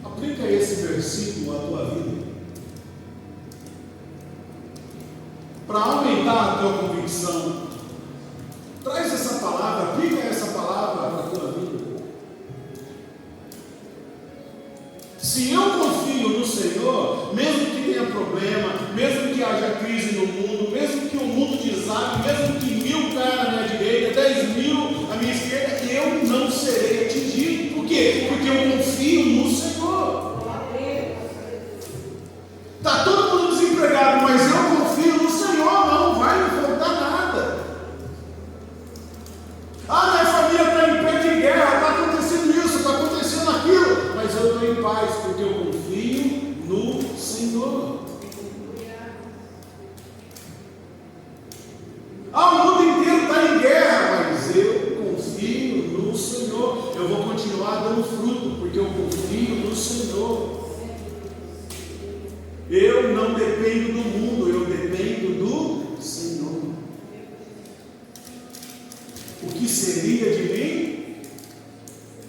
Aplica esse versículo à tua vida, para aumentar a tua convicção. Traz essa palavra, aplica essa palavra para a tua vida. Se eu confio no Senhor, mesmo que tenha problema, mesmo que haja crise no mundo, mesmo que o mundo desabe, mesmo que 1000 caia na minha direita, 10.000 à minha esquerda, eu não serei atingido. Por quê? Porque eu confio no Senhor. Está todo mundo desempregado, mas eu confio no Senhor, não vai me faltar nada. Minha família está em pé de guerra, está acontecendo isso, está acontecendo aquilo, mas eu estou em paz, porque eu confio no Senhor. O mundo inteiro está em guerra, mas eu confio no Senhor. Eu vou continuar dando fruto, porque eu confio no Senhor. Eu não dependo do mundo, eu dependo do Senhor. O que seria de mim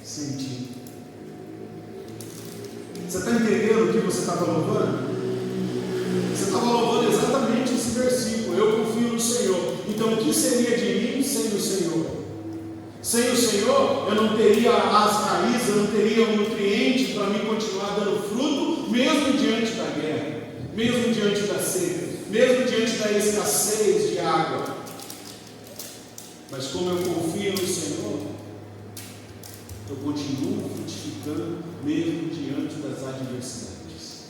sem ti? Você está entendendo o que você estava louvando? Você estava louvando exatamente esse versículo. Eu confio no Senhor. Então o que seria de mim sem o Senhor? Sem o Senhor eu não teria as raízes, eu não teria um nutriente para me continuar dando fruto, mesmo diante da guerra, mesmo diante da seca, mesmo diante da escassez de água. Mas como eu confio no Senhor, eu continuo frutificando mesmo diante das adversidades.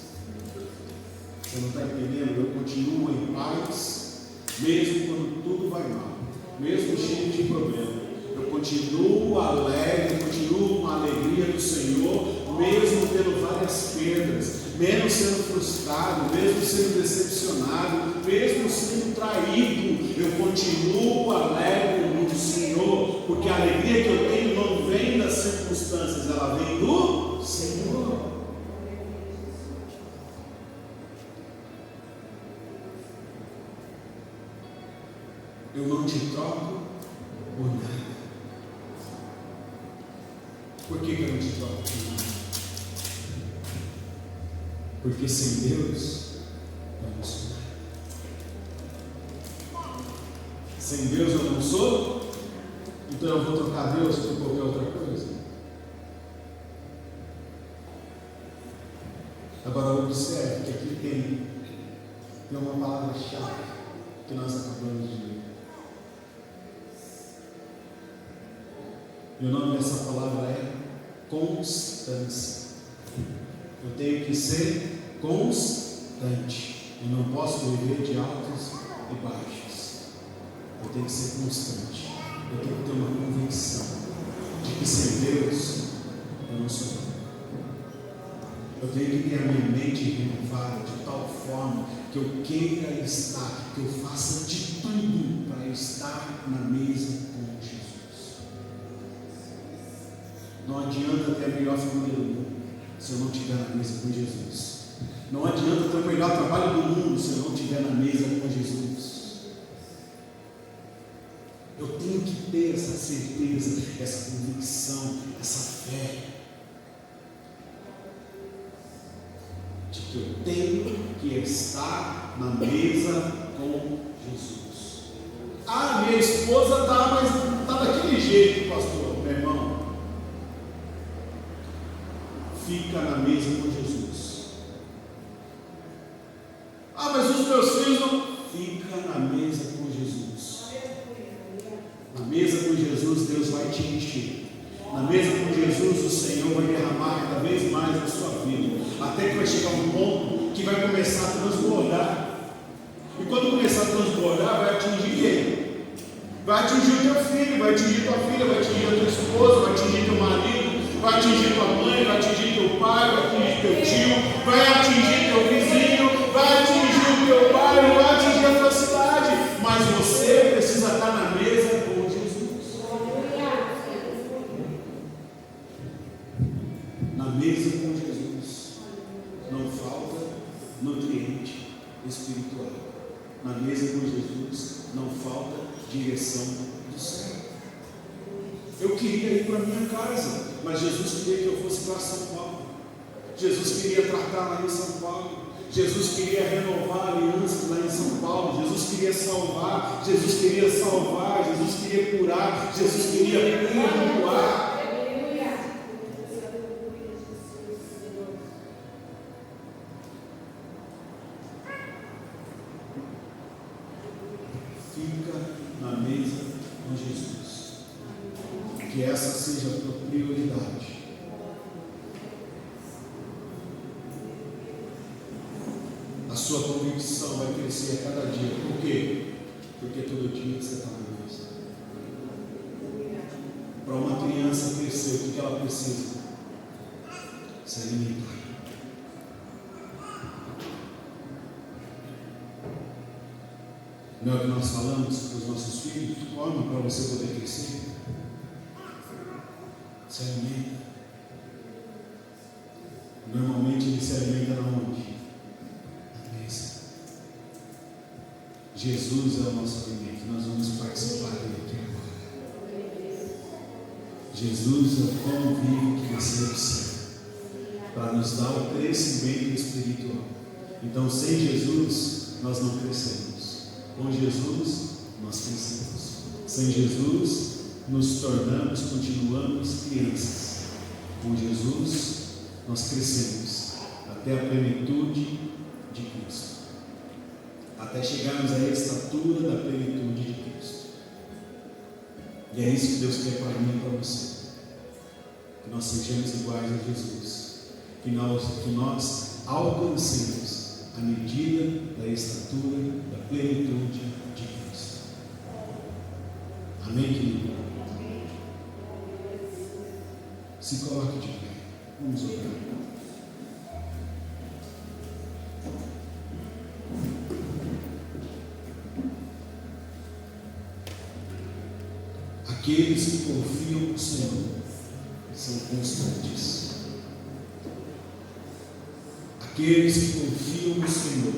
Você não está entendendo? Eu continuo em paz, mesmo quando tudo vai mal, mesmo cheio de problema. Eu continuo alegre, eu continuo com a alegria do Senhor, mesmo tendo várias perdas, mesmo sendo frustrado, mesmo sendo decepcionado, mesmo sendo traído. Eu continuo alegre no Senhor, porque a alegria que eu tenho não vem das circunstâncias, ela vem do Senhor. Eu não te troco por nada. Por que eu não te troco por nada? Porque sem Deus eu não sou nada. Sem Deus eu não sou, então eu vou trocar Deus por qualquer outra coisa. Agora observe que aqui tem uma palavra-chave que nós acabamos de ler. E o nome dessa palavra é constância. Eu tenho que ser constante. Eu não posso viver de altos e baixos. Eu tenho que ser constante. Eu tenho que ter uma convicção de que sem Deus eu não sou nada. Eu tenho que ter a minha mente renovada de tal forma que eu queira estar, que eu faça de tudo para estar na mesa com Jesus. Não adianta ter a melhor família do mundo se eu não estiver na mesa com Jesus. Não adianta ter o melhor trabalho do mundo se eu não estiver na mesa com Jesus. Eu tenho que ter essa certeza, essa convicção, essa fé de que eu tenho que estar na mesa com Jesus. Ah, minha esposa está, mas está daquele jeito, pastor. Meu irmão, fica na mesa com Jesus. Ah, mas os meus filhos não. Fica na mesa com Jesus. Na mesa com Jesus, Deus vai te encher. Na mesa com Jesus, o Senhor vai derramar cada vez mais na sua vida. Até que vai chegar um ponto que vai começar a transbordar. E quando começar a transbordar, vai atingir quem? Vai atingir o teu filho, vai atingir tua filha, vai atingir a tua esposa, vai atingir teu marido, vai atingir tua mãe, vai atingir teu pai, vai atingir teu tio, vai atingir teu vizinho, vai atingir o teu bairro, vai atingir a tua cidade. Mas você precisa estar na mesa com Jesus. Na mesa com Jesus não falta nutriente espiritual. Na mesa com Jesus não falta direção do céu. Eu queria ir para minha casa, mas Jesus queria que eu fosse para São Paulo. Jesus queria tratar lá em São Paulo. Jesus queria renovar alianças lá em São Paulo. Jesus queria salvar. Jesus queria salvar. Jesus queria curar. Jesus queria perdoar. Fica na mesa com Jesus. Que essa seja a tua prioridade. A sua convicção vai crescer a cada dia. Por quê? Porque todo dia você está na mesa. Para uma criança crescer, o que ela precisa? Se alimentar. Não é o que nós falamos para os nossos filhos? Come para você poder crescer. Se alimenta. Normalmente ele se alimenta na onde? Na mesa. Jesus é o nosso alimento. Nós vamos participar dele aqui agora. Jesus é o pão vivo que desceu do céu para nos dar o crescimento espiritual. Então, sem Jesus, nós não crescemos. Com Jesus, nós crescemos. Sem Jesus, nos tornamos, continuamos crianças. Com Jesus, nós crescemos até a plenitude de Cristo. Até chegarmos à estatura da plenitude de Cristo. E é isso que Deus quer para mim e para você. Que nós sejamos iguais a Jesus. Que nós alcancemos a medida da estatura da plenitude de Cristo. Amém, querido? Se coloque de pé. Vamos orar. Aqueles que confiam no Senhor são constantes. Aqueles que confiam no Senhor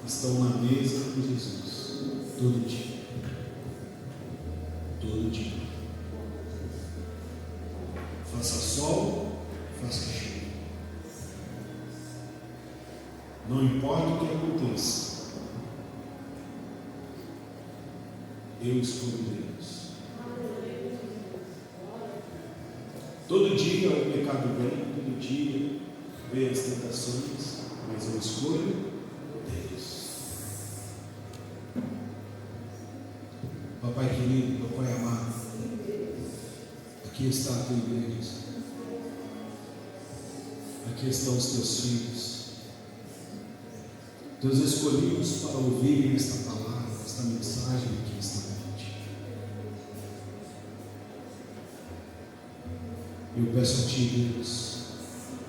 estão na mesa com Jesus todo dia. Todo dia. Faça sol, faça chuva. Não importa o que aconteça. Eu escolho Deus. Todo dia o pecado vem, todo dia vem as tentações, mas eu escolho Deus. Papai querido, Papai amado, aqui está a tua igreja, aqui estão os teus filhos, teus escolhidos para ouvirem esta palavra, esta mensagem aqui esta noite. Eu peço a Ti, Deus,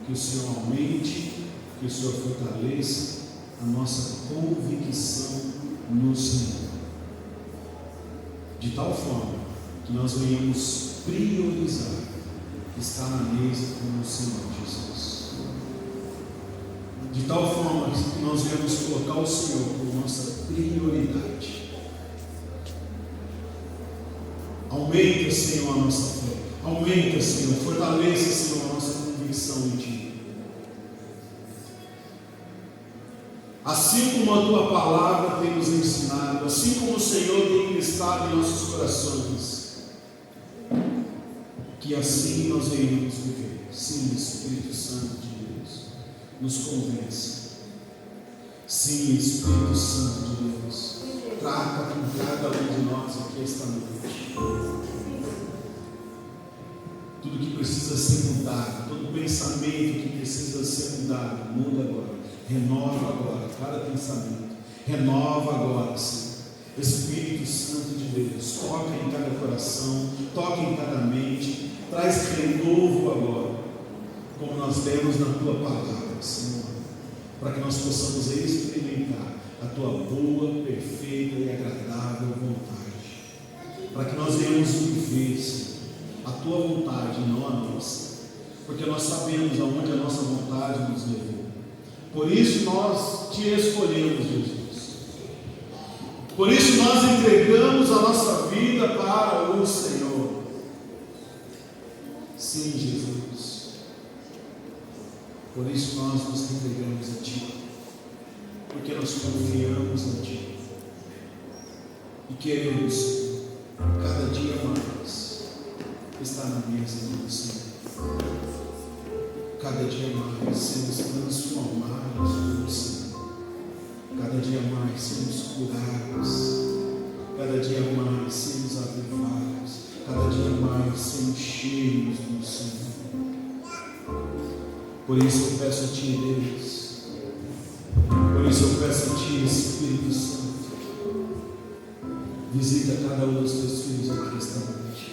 Que o Senhor aumente, que o Senhor fortaleça a nossa convicção no Senhor, de tal forma que nós venhamos priorizar estar na mesa com o Senhor Jesus, de tal forma que nós venhamos colocar o Senhor como nossa prioridade. Aumenta, Senhor, a nossa fé, aumenta, Senhor, fortaleça, Senhor, a nossa convicção em Ti. Assim como a Tua palavra tem nos ensinado, assim como o Senhor tem ministrado em nossos corações, que assim nós venhamos viver. Sim, Espírito Santo de Deus, nos convence. Sim, Espírito Santo de Deus, trata com cada um de nós aqui esta noite. Tudo que precisa ser mudado, todo pensamento que precisa ser mudado, muda agora. Renova agora cada pensamento. Renova agora, Senhor. Espírito Santo de Deus, toca em cada coração, toca em cada mente, traz renovo agora, como nós temos na Tua palavra, Senhor, para que nós possamos experimentar a Tua boa, perfeita e agradável vontade, para que nós venhamos viver, Senhor, a Tua vontade, não a nossa, porque nós sabemos aonde a nossa vontade nos levou. Por isso nós Te escolhemos, Jesus. Por isso nós entregamos a nossa vida para o Senhor. Sim, Jesus. Por isso nós nos entregamos a Ti. Porque nós confiamos em Ti. E queremos cada dia mais estar na mesa do Senhor. Cada dia mais sermos transformados pelo Senhor. Cada dia mais sermos curados. Cada dia mais sermos avivados. Cada dia mais sermos cheios do Senhor. Por isso eu peço a Ti, Deus. Por isso eu peço a Ti, Espírito Santo. Visita cada um dos Teus filhos aqui esta noite.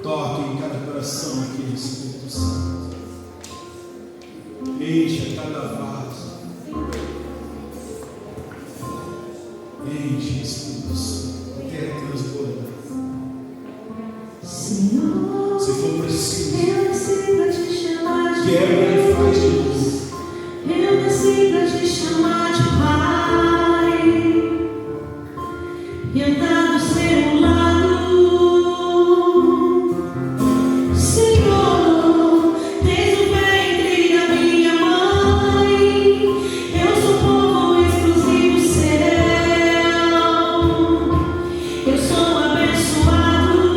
Toque em cada coração aqui, Espírito Santo. Enche cada vaso. Enche, Espírito Santo, até transbordar. Senhor, se for preciso, eu nasci para Te chamar de quebra e faz de novo. Eu nasci para Te chamar de Pai. Eu dar do seu lado. Senhor, desde o ventre da minha mãe, eu sou povo exclusivo seu. Eu sou abençoado,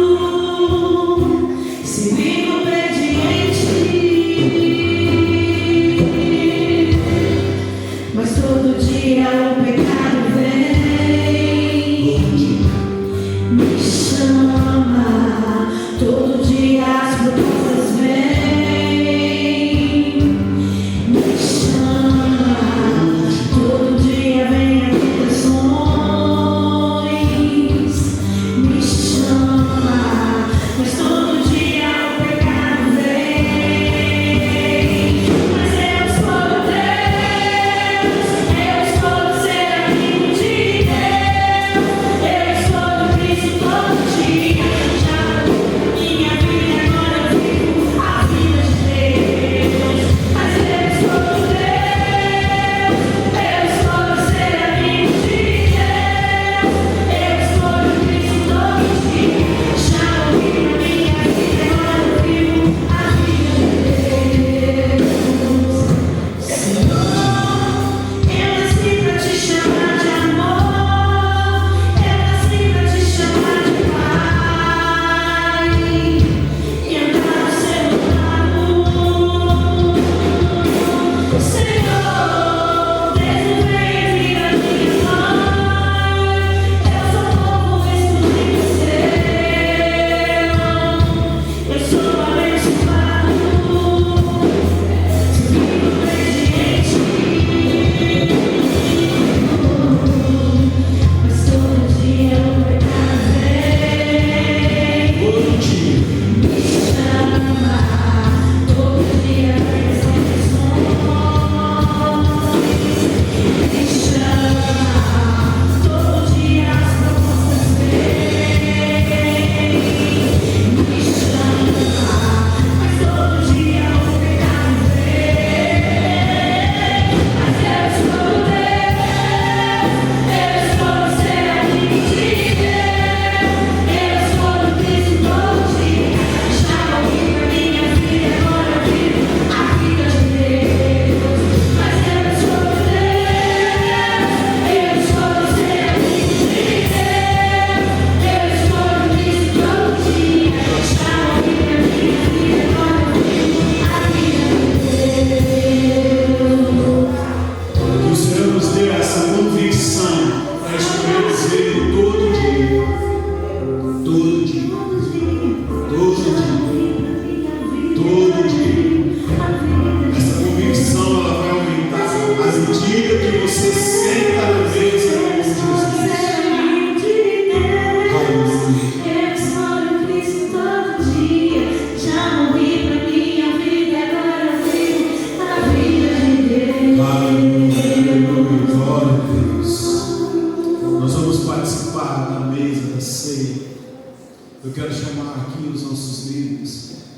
se vivo obediente.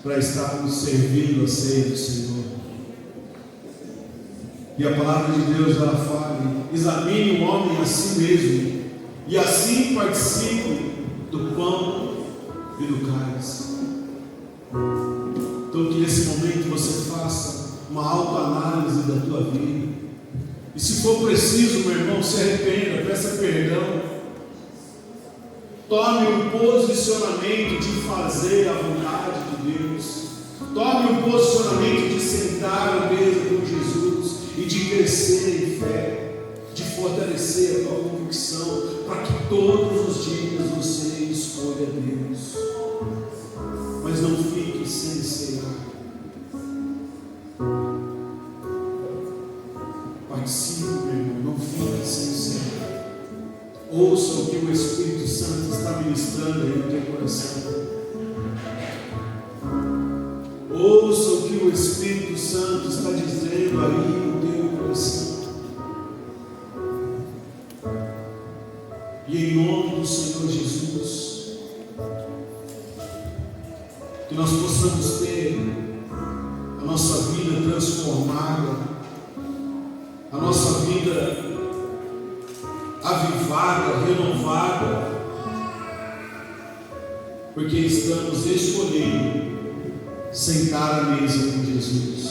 para estarmos servindo a ceia do Senhor. E a palavra de Deus, ela fala: examine o homem a si mesmo, e assim participe do pão e do cálice. Então, que nesse momento você faça uma autoanálise da tua vida. E se for preciso, meu irmão, se arrependa, peça perdão. Tome um posicionamento de fazer a vontade de Deus. Tome um posicionamento de sentar à mesa com Jesus e de crescer em fé, de fortalecer a tua convicção, para que todos os dias você escolha Deus. Mas não fique sem cear. Participe, meu irmão, não fique sem cear. Ouça o que o Espírito Santo está ministrando aí no teu coração. Ouça o que o Espírito Santo está dizendo aí no teu coração. E em nome do Senhor Jesus, que nós possamos ter a nossa vida transformada, a nossa vida avivada, renovada, porque estamos escolhendo sentar à mesa com Jesus.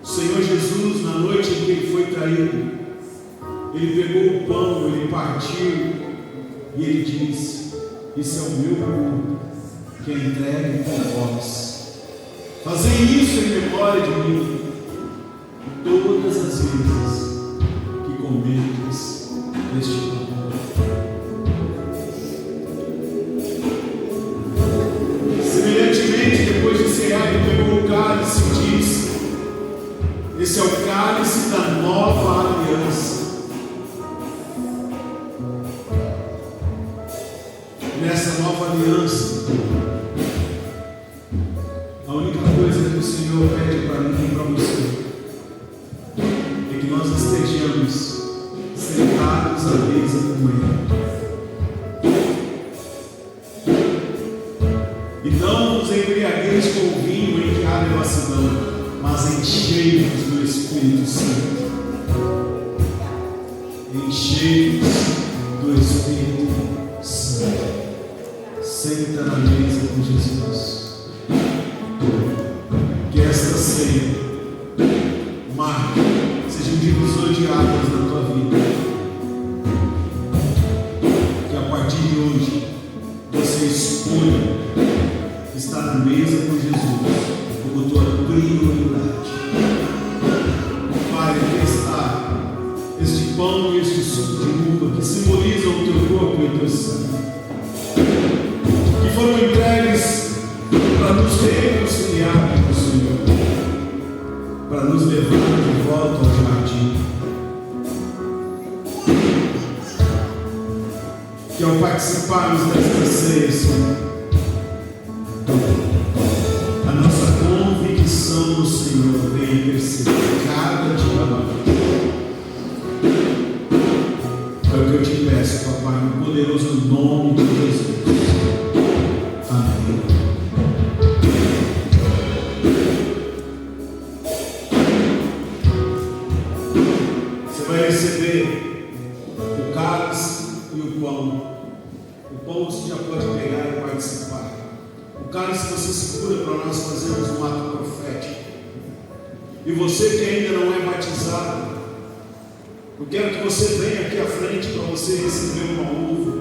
O Senhor Jesus, na noite em que Ele foi traído, Ele pegou o pão, Ele partiu e Ele disse: esse é o meu corpo, que é entregue por vós. Fazei isso em memória de mim, todas as vezes que comerdes este pão. Semelhantemente, depois de cear, Ele pegou o cálice e disse: esse é o cálice da nova aliança. Nessa nova aliança, a única coisa que o Senhor pede para mim e para você é que nós estejamos sentados à mesa com Ele. E não nos embriagueis com o vinho em que há devassidão, mas enchei-vos do Espírito Santo. Enchei-vos do Espírito Santo. Senta na mesa com Jesus. Que esta ceia marque, seja um divisor de águas na tua vida. Que a partir de hoje você escolha estar na mesa com Jesus como tua prioridade. Pai, aqui está este pão e este suco de uva que simbolizam o teu corpo e o teu sangue, que foram entregues para nos reconciliar com o Senhor, para nos levar de volta ao jardim. Que ao participarmos desta ceia, Senhor, a nossa convicção no Senhor venha crescer cada dia mais. É o que eu te peço, Papai, no poderoso nome de Jesus. Amém. Você vai receber o cálice e o pão. O pão você já pode pegar e participar. O cálice você segura para nós fazermos um ato profético. E você que ainda não é batizado, eu quero que você venha aqui à frente para você receber uma uva.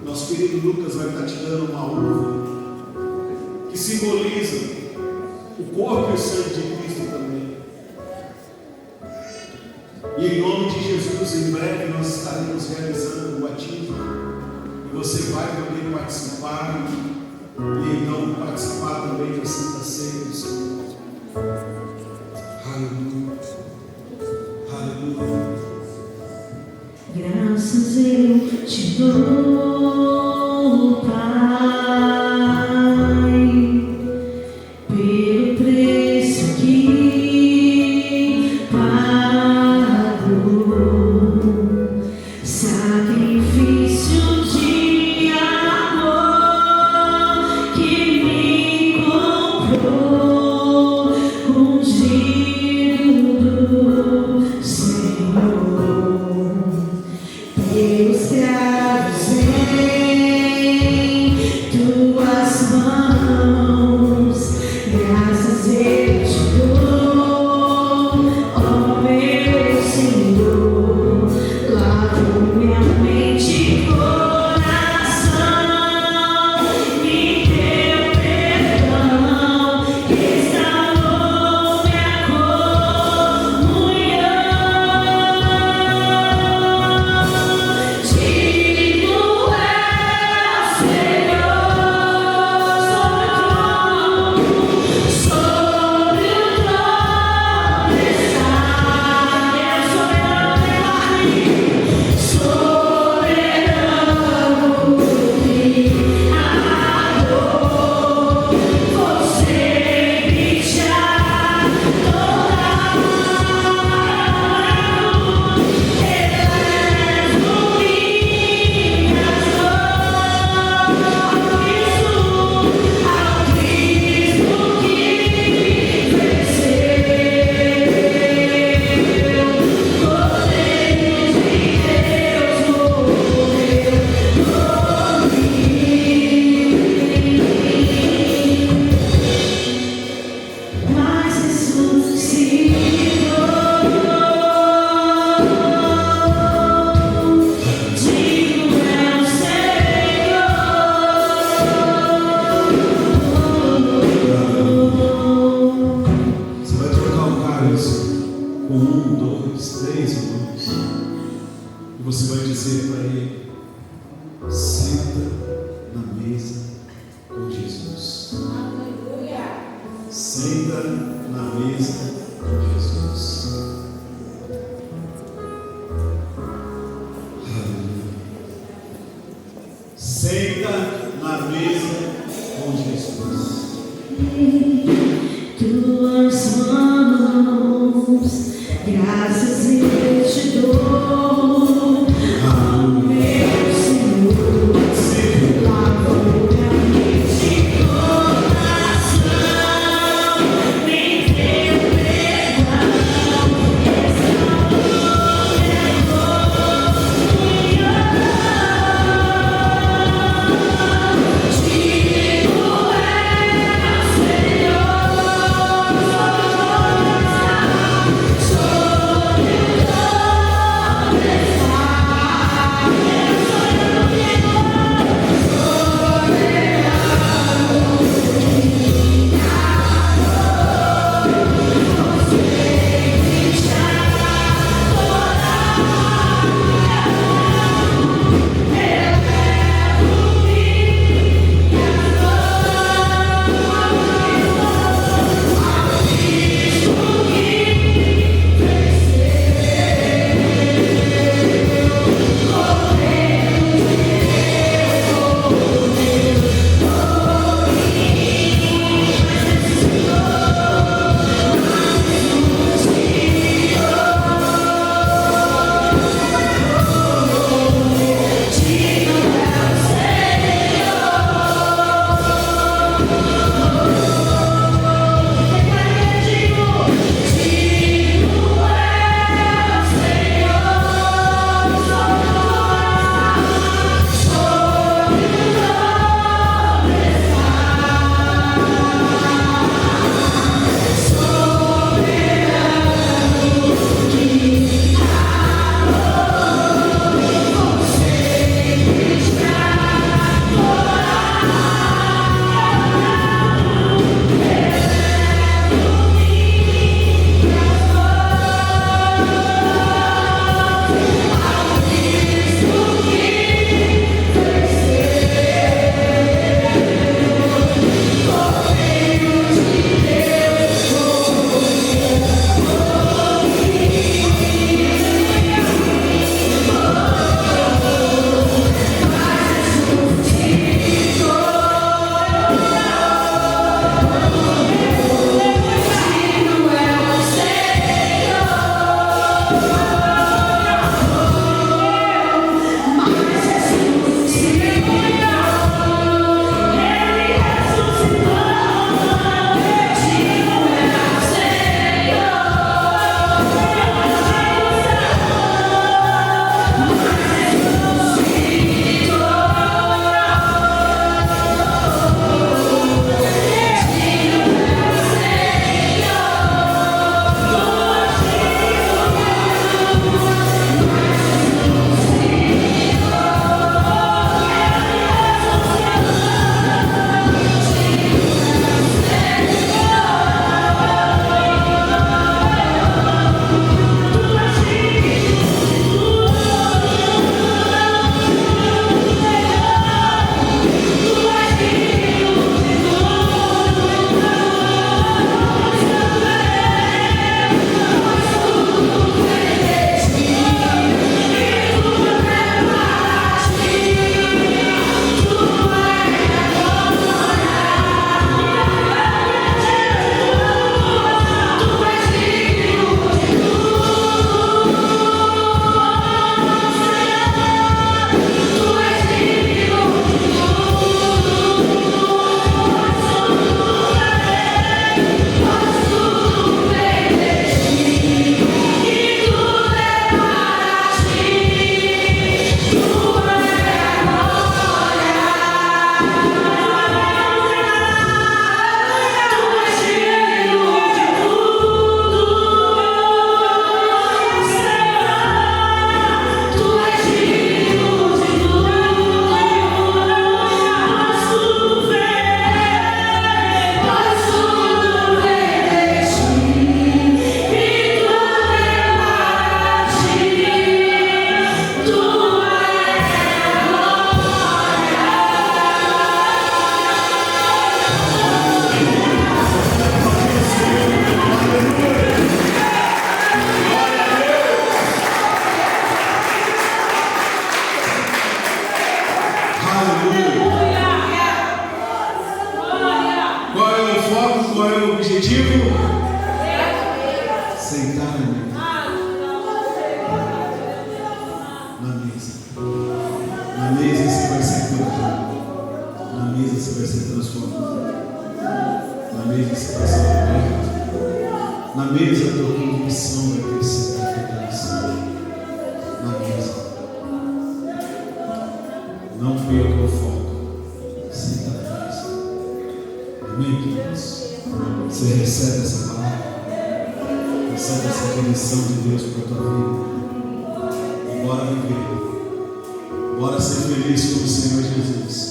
Nosso querido Lucas vai estar te dando uma uva que simboliza o corpo e o sangue de Cristo também. E em nome de Jesus, em breve nós estaremos realizando o batismo. E você vai poder participar e então participar também da Santa Ceia do Senhor. Aleluia. Aleluia. Graças eu te dou, Pai, pelo preço que pagou, sacrifício de Senhor. contigo. Sentar na mesa. Na mesa você vai ser curado. Na mesa você vai ser transformado. Na mesa você vai ser liberto. Na mesa a tua convicção vai crescer para fortalecer. Na mesa. Não perca o foco. Senta na mesa. Amém, queridos? Você recebe essa palavra? Recebe essa direção de Deus para a tua vida. E bora viver. Bora ser feliz com o Senhor Jesus.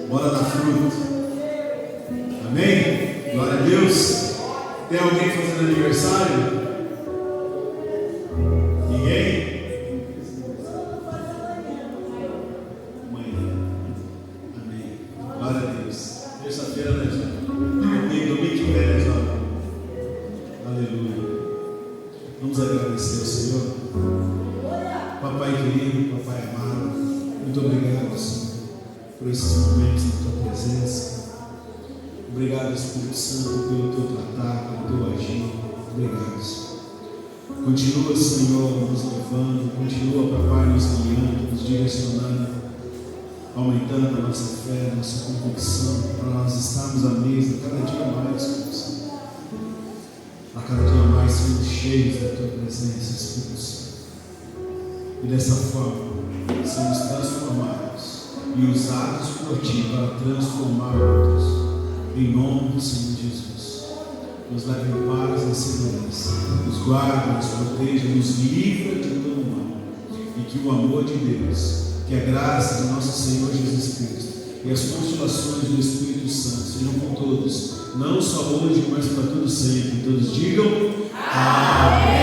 Bora dar fruto. Amém? Glória a Deus. Tem alguém fazendo aniversário? Ninguém? Amanhã. Amém. Glória a Deus. Terça-feira, né, já? Domingo que vem, né, já? Aleluia. Vamos agradecer ao Senhor. Papai querido, papai amado, muito obrigado, Senhor, por esses momentos na tua presença. Obrigado, Espírito Santo, pelo teu tratar, pelo teu agir. Obrigado, Senhor. Continua, Senhor, nos levando, continua, papai, nos guiando, nos direcionando, aumentando a nossa fé, a nossa convicção, para nós estarmos à mesa cada dia mais, Senhor. A cada dia mais sermos cheios da tua presença, Espírito Santo. E dessa forma, sermos transformados e usados por ti para transformar outros. Em nome do Senhor Jesus. Nos leve em paz e segurança. Nos guarda, nos proteja, nos livra de todo mal. E que o amor de Deus, que a graça do nosso Senhor Jesus Cristo e as consolações do Espírito Santo sejam com todos, não só hoje, mas para todos sempre. Todos digam amém.